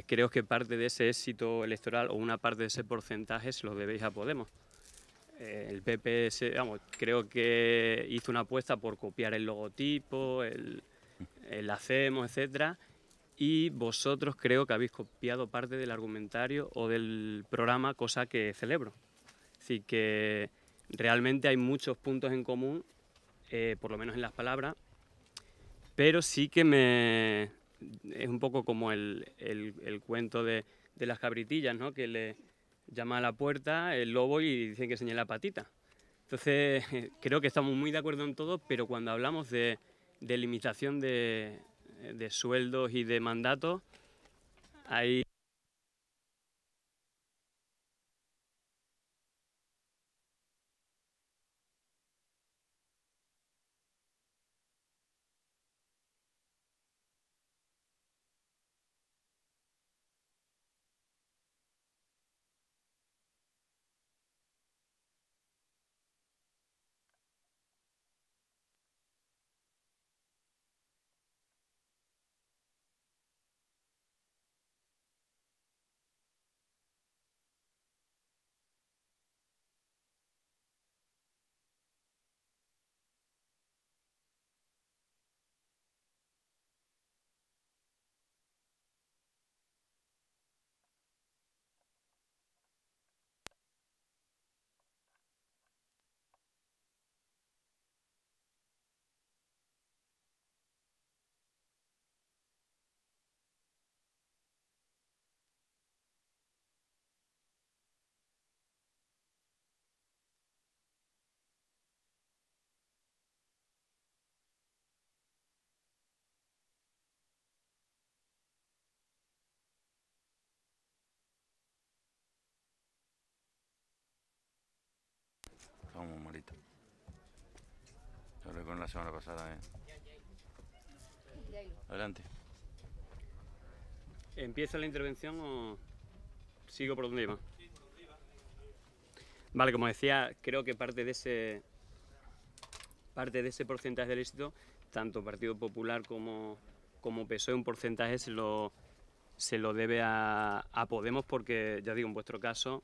creo que parte de ese éxito electoral o una parte de ese porcentaje se lo debéis a Podemos. El PP, creo que hizo una apuesta por copiar el logotipo, el hacemos, etcétera, y vosotros creo que habéis copiado parte del argumentario o del programa, cosa que celebro. Es decir, que realmente hay muchos puntos en común, por lo menos en las palabras, pero sí que es un poco como el cuento de las cabritillas, ¿no? Que le llama a la puerta el lobo y dicen que señala la patita. Entonces, creo que estamos muy de acuerdo en todo, pero cuando hablamos de limitación de sueldos y de mandatos, hay... Estamos malitos. Yo hablé con la semana pasada, ¿eh? Adelante. ¿Empieza la intervención o sigo por donde iba? Vale, como decía, creo que parte de ese porcentaje del éxito, tanto Partido Popular como PSOE, un porcentaje se lo debe a Podemos, porque, ya digo, en vuestro caso,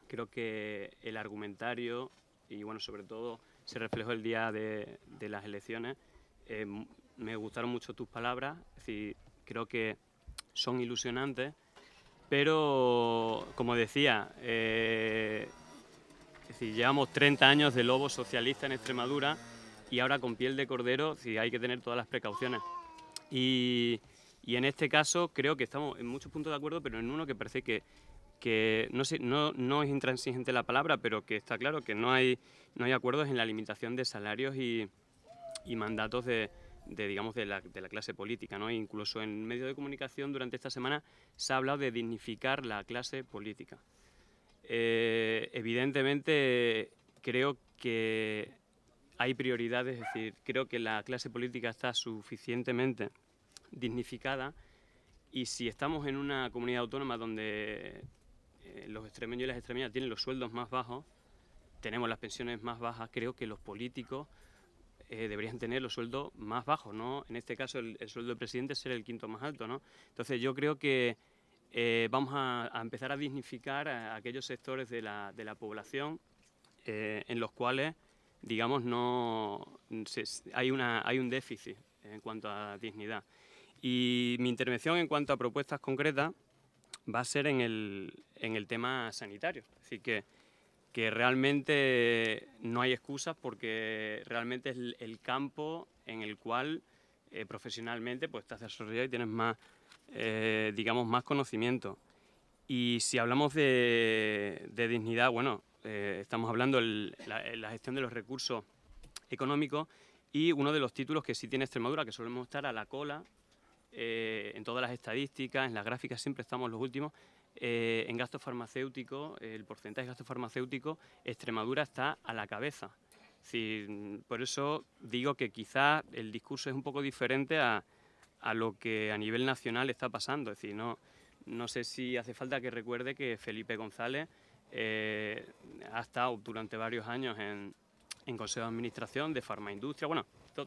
creo que el argumentario, y bueno, sobre todo se reflejó el día de las elecciones, me gustaron mucho tus palabras, es decir, creo que son ilusionantes, pero, como decía, es decir, llevamos 30 años de lobo socialista en Extremadura y ahora con piel de cordero, sí, hay que tener todas las precauciones. Y en este caso creo que estamos en muchos puntos de acuerdo, pero en uno que parece que no sé, no es intransigente la palabra, pero que está claro que no hay acuerdos en la limitación de salarios y mandatos de la clase política, ¿no? Incluso en medios de comunicación durante esta semana se ha hablado de dignificar la clase política. Evidentemente creo que hay prioridades, es decir, creo que la clase política está suficientemente dignificada, y si estamos en una comunidad autónoma donde los extremeños y las extremeñas tienen los sueldos más bajos, tenemos las pensiones más bajas, creo que los políticos deberían tener los sueldos más bajos, ¿no? En este caso el sueldo del presidente será el quinto más alto, ¿no? Entonces yo creo que vamos a empezar a dignificar a aquellos sectores de la población en los cuales, digamos, hay un déficit en cuanto a dignidad. Y mi intervención en cuanto a propuestas concretas va a ser en el tema sanitario. Es decir, que realmente no hay excusas, porque realmente es el campo en el cual profesionalmente pues estás desarrollado y tienes más, digamos, más conocimiento. Y si hablamos de dignidad, bueno, estamos hablando de la gestión de los recursos económicos, y uno de los títulos que sí tiene Extremadura, que solemos estar a la cola, en todas las estadísticas, en las gráficas siempre estamos los últimos, en gasto farmacéutico, el porcentaje de gasto farmacéutico, Extremadura está a la cabeza. Es decir, por eso digo que quizás el discurso es un poco diferente a lo que a nivel nacional está pasando. Es decir, no no sé si hace falta que recuerde que Felipe González ha estado durante varios años en Consejo de Administración de Farmaindustria. Bueno,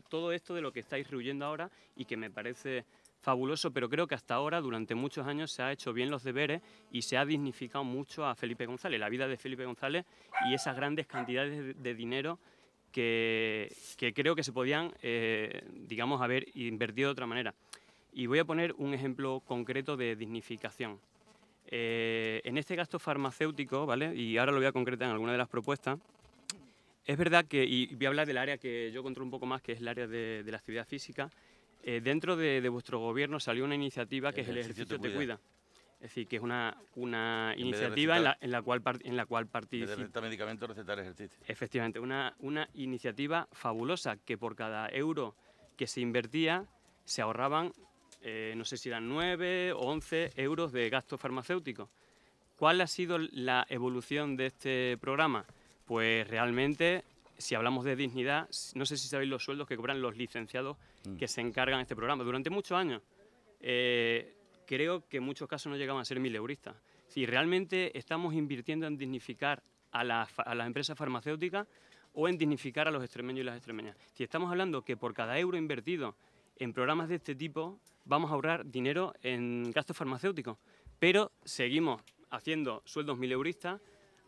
todo esto de lo que estáis rehuyendo ahora y que me parece fabuloso, pero creo que hasta ahora, durante muchos años, se ha hecho bien los deberes y se ha dignificado mucho a Felipe González, la vida de Felipe González y esas grandes cantidades de dinero que creo que se podían, digamos, haber invertido de otra manera. Y voy a poner un ejemplo concreto de dignificación. En este gasto farmacéutico, ¿vale? Y ahora lo voy a concretar en alguna de las propuestas. Es verdad que, y voy a hablar del área que yo controlo un poco más, que es el área de la actividad física. Dentro de vuestro gobierno salió una iniciativa que es el ejercicio te cuida. Es decir, que es una iniciativa en la cual participa. De recetar medicamentos, recetar ejercicio. Efectivamente, una iniciativa fabulosa, que por cada euro que se invertía se ahorraban, no sé si eran 9 o 11 euros de gasto farmacéutico. ¿Cuál ha sido la evolución de este programa? Pues realmente, si hablamos de dignidad, no sé si sabéis los sueldos que cobran los licenciados que se encargan de este programa. Durante muchos años, creo que en muchos casos no llegaban a ser 1000 euristas. Si realmente estamos invirtiendo en dignificar a las empresas farmacéuticas o en dignificar a los extremeños y las extremeñas. Si estamos hablando que por cada euro invertido en programas de este tipo vamos a ahorrar dinero en gastos farmacéuticos, pero seguimos haciendo sueldos 1000 euristas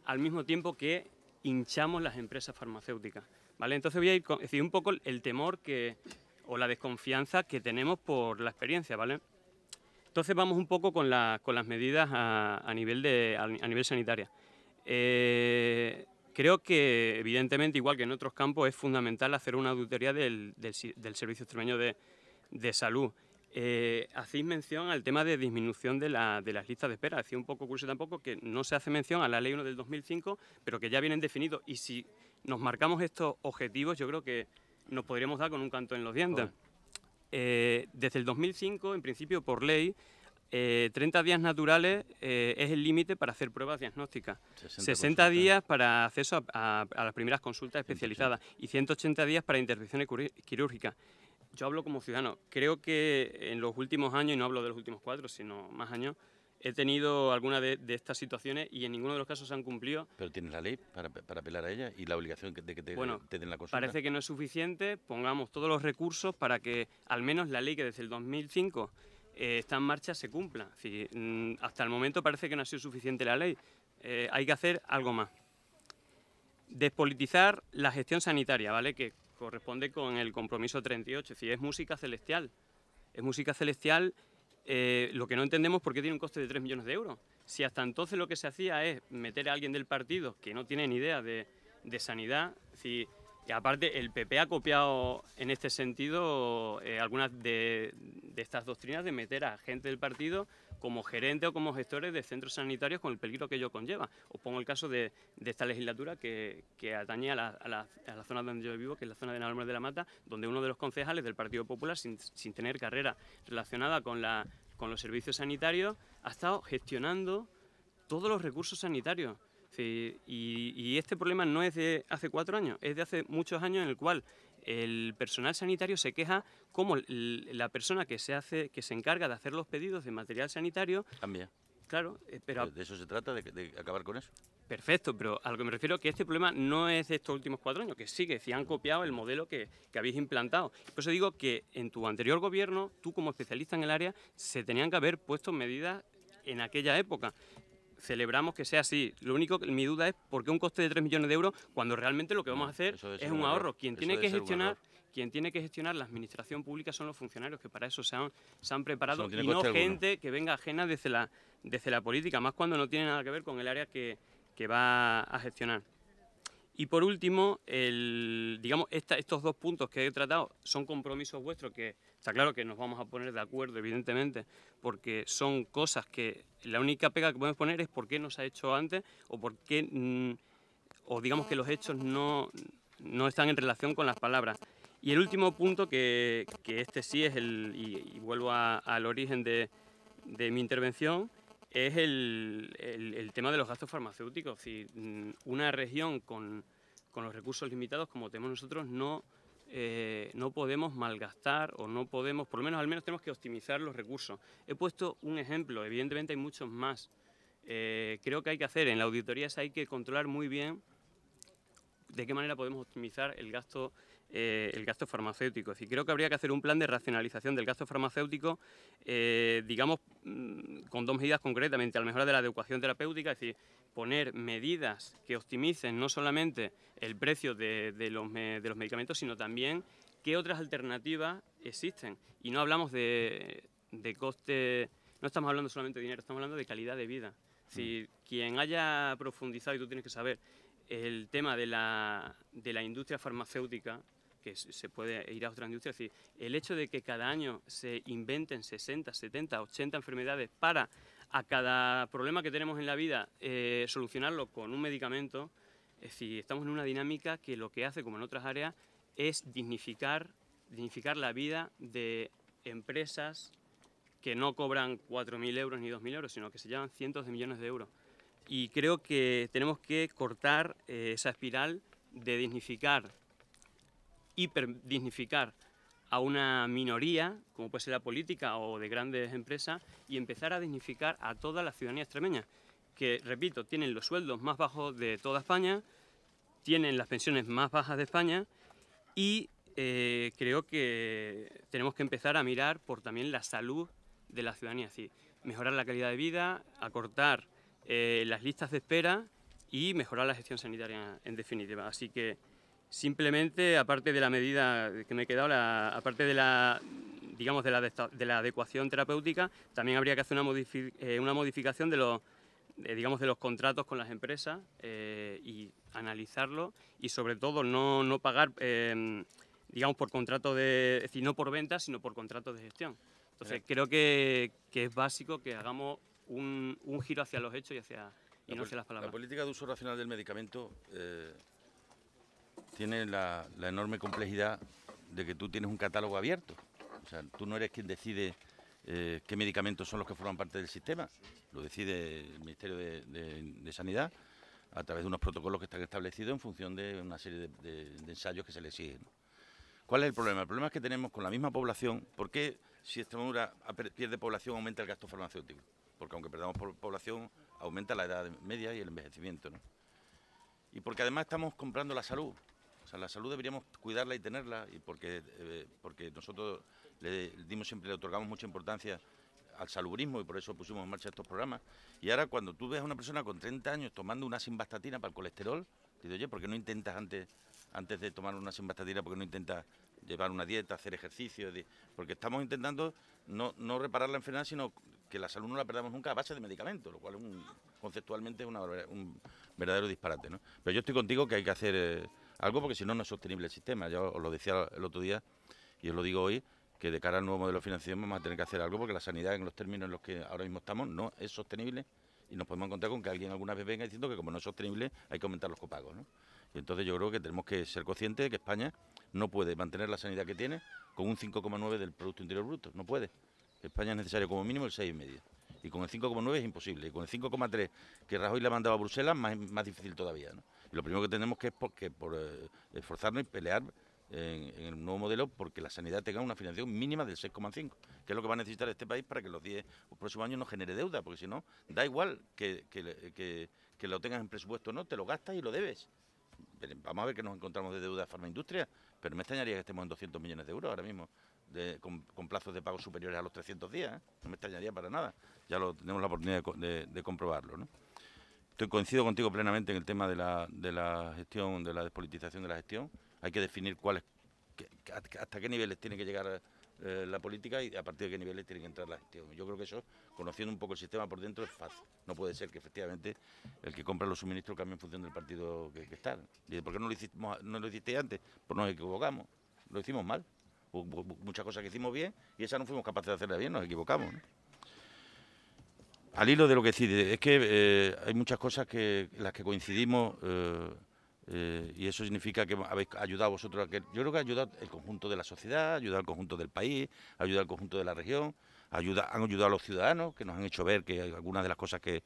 al mismo tiempo que hinchamos las empresas farmacéuticas, ¿vale? Entonces voy a decir un poco el temor o la desconfianza que tenemos por la experiencia, ¿vale? Entonces vamos un poco con las medidas a nivel sanitaria. Creo que, evidentemente, igual que en otros campos, es fundamental hacer una auditoría del Servicio Extremeño de Salud. Hacéis mención al tema de disminución de las listas de espera. Decía un poco curioso tampoco que no se hace mención a la Ley 1 del 2005, pero que ya vienen definidos. Y si nos marcamos estos objetivos, yo creo que nos podríamos dar con un canto en los dientes. Desde el 2005, en principio, por ley, 30 días naturales es el límite para hacer pruebas diagnósticas. 60 días para acceso a las primeras consultas especializadas y 180 días para intervenciones quirúrgicas. Yo hablo como ciudadano. Creo que en los últimos años, y no hablo de los últimos 4, sino más años, he tenido alguna de estas situaciones y en ninguno de los casos se han cumplido. Pero tienes la ley para apelar a ella y la obligación de que te den la consulta. Parece que no es suficiente. Pongamos todos los recursos para que al menos la ley que desde el 2005 está en marcha se cumpla. Es decir, hasta el momento parece que no ha sido suficiente la ley. Hay que hacer algo más. Despolitizar la gestión sanitaria, ¿vale? Que corresponde con el compromiso 38. Es decir, es música celestial. Es música celestial. Lo que no entendemos por qué tiene un coste de 3 millones de euros. Si hasta entonces lo que se hacía es meter a alguien del partido que no tiene ni idea de sanidad, y aparte el PP ha copiado en este sentido algunas de estas doctrinas de meter a gente del partido como gerente o como gestores de centros sanitarios con el peligro que ello conlleva. Os pongo el caso de esta legislatura que atañe a la zona donde yo vivo, que es la zona de Navales de la Mata, donde uno de los concejales del Partido Popular, sin tener carrera relacionada con los servicios sanitarios, ha estado gestionando todos los recursos sanitarios. Sí, y este problema no es de hace 4 años, es de hace muchos años, en el cual el personal sanitario se queja como la persona que se encarga de hacer los pedidos de material sanitario cambia. Claro, pero ¿De eso se trata, de acabar con eso? Perfecto, pero a lo que me refiero es que este problema no es de estos últimos 4 años, que sigue, si han copiado el modelo que habéis implantado. Por eso digo que en tu anterior gobierno, tú como especialista en el área, se tenían que haber puesto medidas en aquella época. Celebramos que sea así. Lo único que mi duda es por qué un coste de 3 millones de euros cuando realmente lo que vamos a hacer es un ahorro. Quien tiene que gestionar la administración pública son los funcionarios, que para eso se han preparado, y no gente que venga ajena desde la política, más cuando no tiene nada que ver con el área que va a gestionar. Y por último, digamos, estos 2 puntos que he tratado son compromisos vuestros, que está claro que nos vamos a poner de acuerdo, evidentemente, porque son cosas que la única pega que podemos poner es por qué no se ha hecho antes o por qué, o digamos que los hechos no están en relación con las palabras. Y el último punto, que este sí es y vuelvo al origen de mi intervención, es el tema de los gastos farmacéuticos. Es decir, una región con los recursos limitados como tenemos nosotros no no podemos malgastar o no podemos, por lo menos al menos tenemos que optimizar los recursos. He puesto un ejemplo, evidentemente hay muchos más. Creo que hay que hacer, en la auditoría hay que controlar muy bien de qué manera podemos optimizar el gasto farmacéutico. Es decir, creo que habría que hacer un plan de racionalización del gasto farmacéutico, digamos, con dos medidas concretamente, a la mejora de la adecuación terapéutica, es decir, poner medidas que optimicen no solamente el precio de los medicamentos, sino también qué otras alternativas existen. Y no hablamos de coste, no estamos hablando solamente de dinero, estamos hablando de calidad de vida. Si quien haya profundizado, y tú tienes que saber, el tema de la industria farmacéutica, que se puede ir a otra industria, es decir, el hecho de que cada año se inventen 60, 70, 80 enfermedades para a cada problema que tenemos en la vida solucionarlo con un medicamento, es decir, estamos en una dinámica que lo que hace, como en otras áreas, es dignificar la vida de empresas que no cobran 4.000 euros ni 2.000 euros, sino que se llevan cientos de millones de euros. Y creo que tenemos que cortar esa espiral de dignificar, hiperdignificar a una minoría, como puede ser la política o de grandes empresas, y empezar a dignificar a toda la ciudadanía extremeña, que, repito, tienen los sueldos más bajos de toda España, tienen las pensiones más bajas de España, y creo que tenemos que empezar a mirar por también la salud de la ciudadanía, es decir, mejorar la calidad de vida, acortar las listas de espera y mejorar la gestión sanitaria en definitiva. Así que simplemente, aparte de la medida que me he quedado, aparte de la, digamos, de la adecuación terapéutica, también habría que hacer una modificación de los contratos con las empresas y analizarlo, y sobre todo no pagar, digamos, por contrato es decir, no por ventas, sino por contratos de gestión. Entonces creo que es básico que hagamos un giro hacia los hechos y no hacia las palabras. La política de uso racional del medicamento tiene la enorme complejidad de que tú tienes un catálogo abierto. O sea, tú no eres quien decide qué medicamentos son los que forman parte del sistema. Lo decide el Ministerio de Sanidad a través de unos protocolos que están establecidos en función de una serie de ensayos que se le exigen, ¿no? ¿Cuál es el problema? El problema es que tenemos con la misma población. ¿Por qué si Extremadura pierde población aumenta el gasto farmacéutico? Porque aunque perdamos población, aumenta la edad media y el envejecimiento, ¿no? Y porque además estamos comprando la salud. O sea, la salud deberíamos cuidarla y tenerla, y porque nosotros le otorgamos mucha importancia al salubrismo, y por eso pusimos en marcha estos programas. Y ahora, cuando tú ves a una persona con 30 años tomando una simvastatina para el colesterol, te digo, oye, ¿por qué no intentas antes de tomar una simvastatina, por qué no intentas llevar una dieta, hacer ejercicio? Porque estamos intentando no reparar la enfermedad, sino que la salud no la perdamos nunca a base de medicamentos, lo cual conceptualmente es un verdadero disparate, ¿no? Pero yo estoy contigo que hay que hacer algo, porque si no, no es sostenible el sistema. Yo os lo decía el otro día y os lo digo hoy, que de cara al nuevo modelo de financiación vamos a tener que hacer algo, porque la sanidad, en los términos en los que ahora mismo estamos, no es sostenible, y nos podemos encontrar con que alguien alguna vez venga diciendo que como no es sostenible hay que aumentar los copagos, ¿no? Y entonces yo creo que tenemos que ser conscientes de que España no puede mantener la sanidad que tiene con un 5,9 del Producto Interior Bruto, no puede. España es necesario como mínimo el 6,5, y con el 5,9 es imposible, y con el 5,3 que Rajoy le ha mandado a Bruselas más difícil todavía, ¿no? Y lo primero que tenemos que es esforzarnos y pelear en el nuevo modelo porque la sanidad tenga una financiación mínima del 6,5, que es lo que va a necesitar este país para que los próximos años no genere deuda, porque si no, da igual que lo tengas en presupuesto o no, te lo gastas y lo debes. Vamos a ver que nos encontramos de deuda de farmaindustria, pero me extrañaría que estemos en 200 millones de euros ahora mismo, con plazos de pago superiores a los 300 días, ¿eh? No me extrañaría para nada, ya tenemos la oportunidad de comprobarlo, ¿no? Coincido contigo plenamente en el tema de la gestión, de la despolitización de la gestión. Hay que definir hasta qué niveles tiene que llegar la política y a partir de qué niveles tiene que entrar la gestión. Yo creo que eso, conociendo un poco el sistema por dentro, es fácil. No puede ser que efectivamente el que compra los suministros cambie en función del partido que está. ¿Y por qué no lo hiciste antes? Pues nos equivocamos, lo hicimos mal. Hubo muchas cosas que hicimos bien y esas no fuimos capaces de hacerlas bien, nos equivocamos, ¿no? Al hilo de lo que decide, es que hay muchas cosas en las que coincidimos y eso significa que habéis ayudado vosotros yo creo que ha ayudado el conjunto de la sociedad, ha ayudado al conjunto del país, ha ayudado al conjunto de la región, han ayudado a los ciudadanos, que nos han hecho ver que algunas de las cosas que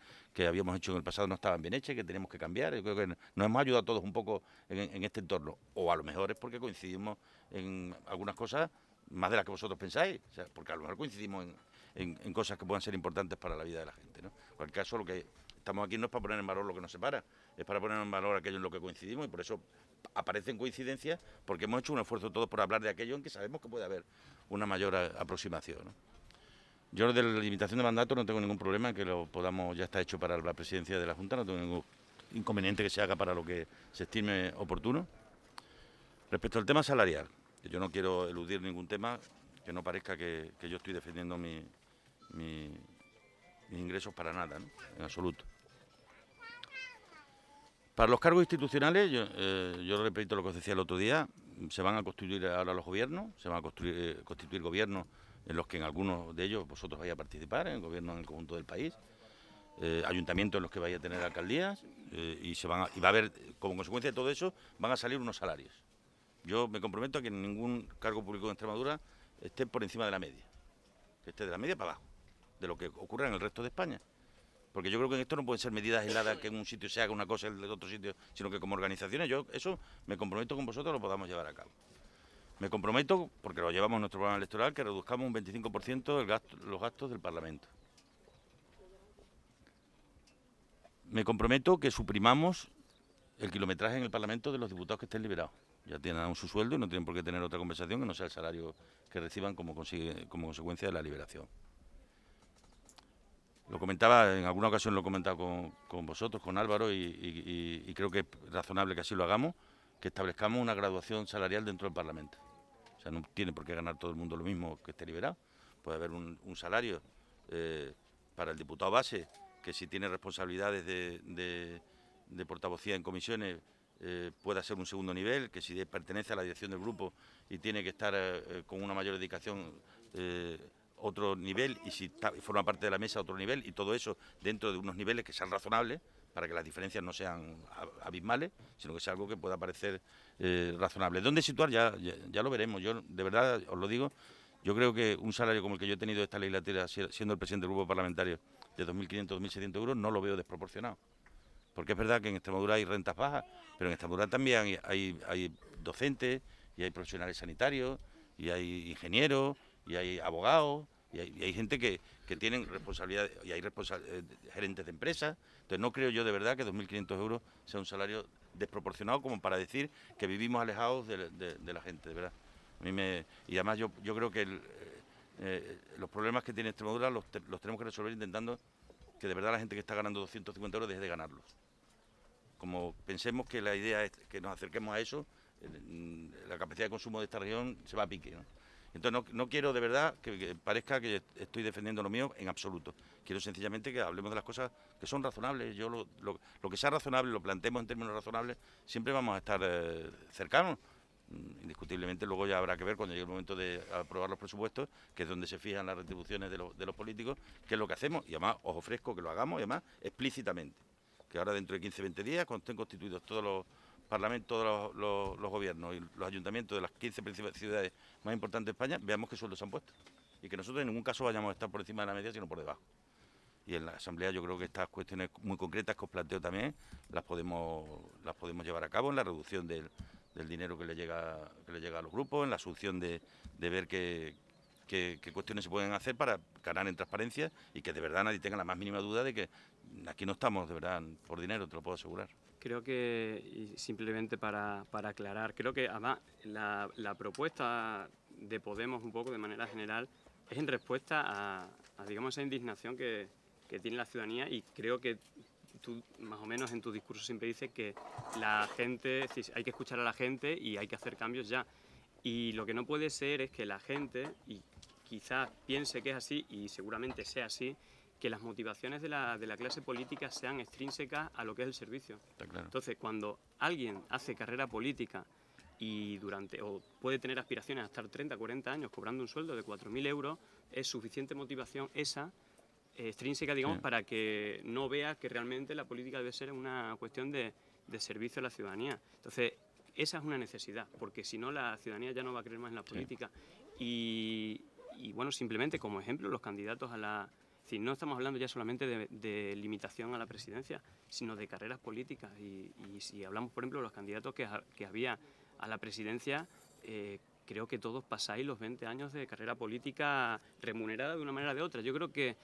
habíamos hecho en el pasado no estaban bien hechas, que tenemos que cambiar. Yo creo que nos hemos ayudado a todos un poco en este entorno, o a lo mejor es porque coincidimos en algunas cosas más de las que vosotros pensáis, o sea, porque a lo mejor coincidimos en cosas que puedan ser importantes para la vida de la gente, ¿no? En cualquier caso, lo que estamos aquí no es para poner en valor lo que nos separa, es para poner en valor aquello en lo que coincidimos, y por eso aparecen coincidencias, porque hemos hecho un esfuerzo todos por hablar de aquello en que sabemos que puede haber una mayor aproximación, ¿no? Yo de la limitación de mandato no tengo ningún problema en que lo podamos, ya está hecho para la presidencia de la Junta, no tengo ningún inconveniente que se haga para lo que se estime oportuno. Respecto al tema salarial, yo no quiero eludir ningún tema, que no parezca que yo estoy defendiendo mis ingresos para nada, ¿no? En absoluto. Para los cargos institucionales, yo repito lo que os decía el otro día, se van a constituir ahora los gobiernos, se van a constituir gobiernos en los que en algunos de ellos vosotros vais a participar, en el gobierno en el conjunto del país, ayuntamientos en los que vais a tener alcaldías, y va a haber, como consecuencia de todo eso, van a salir unos salarios. Yo me comprometo a que ningún cargo público en Extremadura esté por encima de la media, que esté de la media para abajo, de lo que ocurre en el resto de España. Porque yo creo que en esto no pueden ser medidas aisladas, que en un sitio se haga una cosa y en otro sitio, sino que como organizaciones, yo eso me comprometo con vosotros, lo podamos llevar a cabo. Me comprometo, porque lo llevamos en nuestro programa electoral, que reduzcamos un 25% los gastos del Parlamento. Me comprometo que suprimamos el kilometraje en el Parlamento de los diputados que estén liberados. Ya tienen su sueldo y no tienen por qué tener otra compensación que no sea el salario que reciban como consecuencia de la liberación. Lo comentaba, en alguna ocasión lo he comentado con vosotros, con Álvaro, y creo que es razonable que así lo hagamos, que establezcamos una graduación salarial dentro del Parlamento. O sea, no tiene por qué ganar todo el mundo lo mismo que esté liberado. Puede haber un salario para el diputado base, que si tiene responsabilidades de portavocía en comisiones, pueda ser un segundo nivel, que si pertenece a la dirección del grupo y tiene que estar con una mayor dedicación, otro nivel, y si forma parte de la mesa, otro nivel, y todo eso dentro de unos niveles que sean razonables, para que las diferencias no sean abismales, sino que sea algo que pueda parecer razonable. ¿Dónde situar? Ya lo veremos. Yo, de verdad, os lo digo, yo creo que un salario como el que yo he tenido esta legislatura, siendo el presidente del grupo parlamentario, de 2.500, 2.600 euros, no lo veo desproporcionado. Porque es verdad que en Extremadura hay rentas bajas, pero en Extremadura también hay docentes, y hay profesionales sanitarios, y hay ingenieros, y hay abogados, y hay gente que tienen responsabilidad, y hay gerentes de empresas. Entonces no creo yo de verdad que 2.500 euros sea un salario desproporcionado como para decir que vivimos alejados de la gente, de verdad. Y además yo creo que los problemas que tiene Extremadura los tenemos que resolver intentando que de verdad la gente que está ganando 250 euros deje de ganarlos. Como pensemos que la idea es que nos acerquemos a eso, la capacidad de consumo de esta región se va a pique, ¿no? Entonces no quiero de verdad que parezca que estoy defendiendo lo mío en absoluto. Quiero sencillamente que hablemos de las cosas que son razonables. Yo lo que sea razonable, lo planteemos en términos razonables, siempre vamos a estar cercanos. Indiscutiblemente luego ya habrá que ver cuando llegue el momento de aprobar los presupuestos, que es donde se fijan las retribuciones de los políticos, qué es lo que hacemos, y además os ofrezco que lo hagamos, y además explícitamente, que ahora dentro de 15-20 días, cuando estén constituidos todos los parlamentos, todos los gobiernos y los ayuntamientos de las 15 principales ciudades más importantes de España, veamos qué sueldos se han puesto, y que nosotros en ningún caso vayamos a estar por encima de la media, sino por debajo. Y en la Asamblea yo creo que estas cuestiones muy concretas que os planteo también las podemos llevar a cabo en la reducción del dinero que le llega a los grupos, en la asunción de ver qué cuestiones se pueden hacer para ganar en transparencia y que de verdad nadie tenga la más mínima duda de que aquí no estamos de verdad por dinero, te lo puedo asegurar. Creo que, y simplemente para aclarar, creo que además la propuesta de Podemos un poco de manera general es en respuesta a digamos, esa indignación que tiene la ciudadanía, y creo que tú más o menos en tu discurso siempre dices que la gente, es decir, hay que escuchar a la gente y hay que hacer cambios ya. Y lo que no puede ser es que la gente, y quizás piense que es así, y seguramente sea así, que las motivaciones de la clase política sean extrínsecas a lo que es el servicio. Está claro. Entonces, cuando alguien hace carrera política y o puede tener aspiraciones a estar 30, 40 años cobrando un sueldo de 4.000 euros, es suficiente motivación esa extrínseca, digamos, sí, para que no vea que realmente la política debe ser una cuestión de servicio a la ciudadanía. Entonces, esa es una necesidad, porque si no la ciudadanía ya no va a creer más en la política. Sí. Y bueno, simplemente como ejemplo, los candidatos a la... Es decir, no estamos hablando ya solamente de limitación a la presidencia, sino de carreras políticas. Y si hablamos, por ejemplo, de los candidatos que había a la presidencia, creo que todos pasáis los 20 años de carrera política remunerada de una manera o de otra. Yo creo que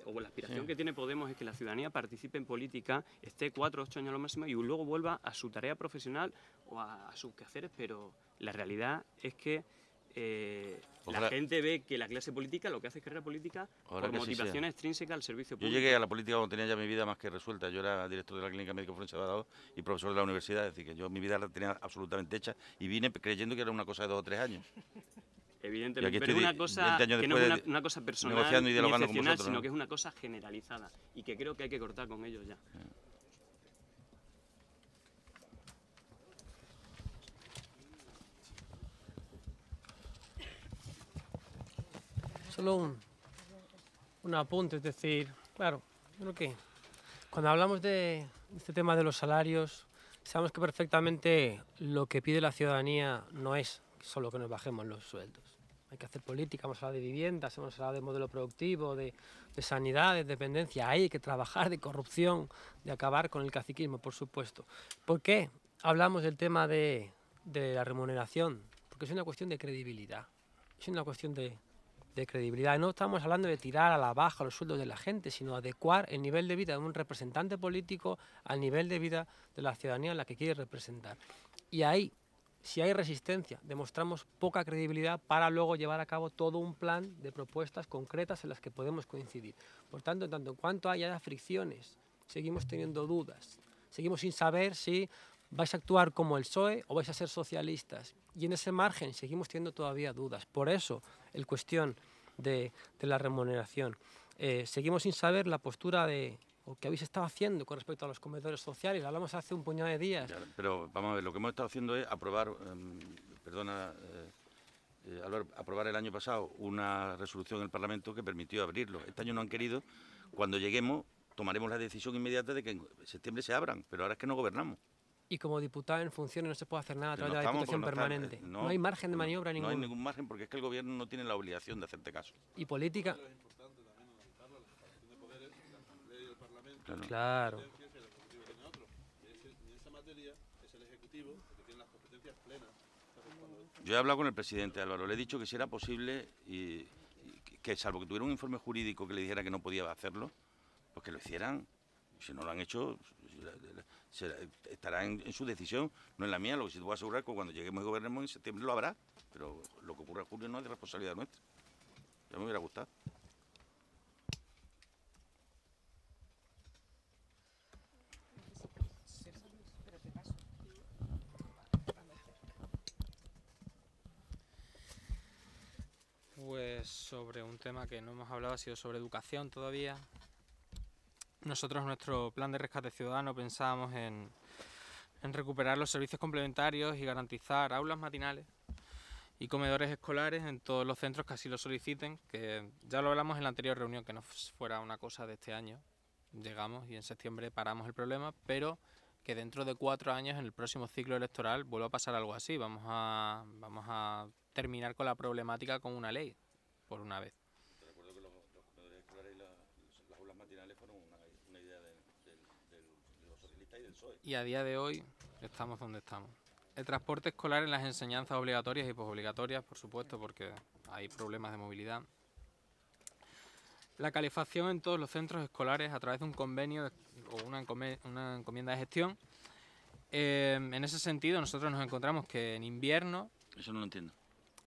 la aspiración que tiene Podemos es que la ciudadanía participe en política, esté 4 o 8 años a lo máximo y luego vuelva a su tarea profesional o a sus quehaceres, pero la realidad es que la gente ve que la clase política lo que hace es carrera política por motivación extrínseca al servicio público. Yo llegué a la política cuando tenía ya mi vida más que resuelta. Yo era director de la Clínica Médico Forense de Badajoz y profesor de la universidad, es decir, que yo mi vida la tenía absolutamente hecha y vine creyendo que era una cosa de 2 o 3 años. Evidentemente, pero es una cosa que no es una cosa personal negociando y ni dialogando excepcional, con vosotros, sino ¿no? que es una cosa generalizada y que creo que hay que cortar con ellos ya. Solo un apunte, es decir, claro, yo creo que cuando hablamos de este tema de los salarios, sabemos que perfectamente lo que pide la ciudadanía no es solo que nos bajemos los sueldos. Hay que hacer política, hemos hablado de viviendas, hemos hablado de modelo productivo, de sanidad, de dependencia. Ahí hay que trabajar, de corrupción, de acabar con el caciquismo, por supuesto. ¿Por qué hablamos del tema de la remuneración? Porque es una cuestión de credibilidad. Es una cuestión de credibilidad. No estamos hablando de tirar a la baja los sueldos de la gente, sino adecuar el nivel de vida de un representante político al nivel de vida de la ciudadanía a la que quiere representar. Y ahí, si hay resistencia, demostramos poca credibilidad para luego llevar a cabo todo un plan de propuestas concretas en las que podemos coincidir. Por tanto, en tanto en cuanto haya fricciones, seguimos teniendo dudas, seguimos sin saber si vais a actuar como el PSOE o vais a ser socialistas. Y en ese margen seguimos teniendo todavía dudas. Por eso, el cuestión de la remuneración. Seguimos sin saber la postura o que habéis estado haciendo con respecto a los comedores sociales. Hablamos hace un puñado de días. Ya, pero vamos a ver, lo que hemos estado haciendo es aprobar, Álvaro, aprobar el año pasado una resolución en el Parlamento que permitió abrirlo. Este año no han querido. Cuando lleguemos tomaremos la decisión inmediata de que en septiembre se abran, pero ahora es que no gobernamos. Y como diputado en funciones no se puede hacer nada a Pero través de la Diputación permanente. No hay margen de maniobra No ninguno. hay ningún margen porque es que el gobierno no tiene la obligación de hacerte caso. Y política... Claro. Claro. Yo he hablado con el presidente Álvaro, le he dicho que si era posible y que salvo que tuviera un informe jurídico que le dijera que no podía hacerlo, pues que lo hicieran. Si no lo han hecho, estará en su decisión, no en la mía. Lo que sí te voy a asegurar es que cuando lleguemos y gobernemos en septiembre lo habrá, pero lo que ocurra en julio no es de responsabilidad nuestra. Ya me hubiera gustado. Pues sobre un tema que no hemos hablado, ha sido sobre educación todavía. Nosotros en nuestro plan de rescate ciudadano pensábamos en recuperar los servicios complementarios y garantizar aulas matinales y comedores escolares en todos los centros que así lo soliciten, que ya lo hablamos en la anterior reunión, que no fuera una cosa de este año. Llegamos y en septiembre paramos el problema, pero que dentro de 4 años, en el próximo ciclo electoral, vuelva a pasar algo así. Vamos a terminar con la problemática con una ley, por una vez. Te recuerdo que los comedores escolares y las aulas matinales fueron una idea de los socialistas y del PSOE. Y a día de hoy estamos donde estamos. El transporte escolar en las enseñanzas obligatorias y posobligatorias, por supuesto, porque hay problemas de movilidad. La calefacción en todos los centros escolares a través de un convenio o una encomienda de gestión. En ese sentido, nosotros nos encontramos que en invierno... Eso no lo entiendo.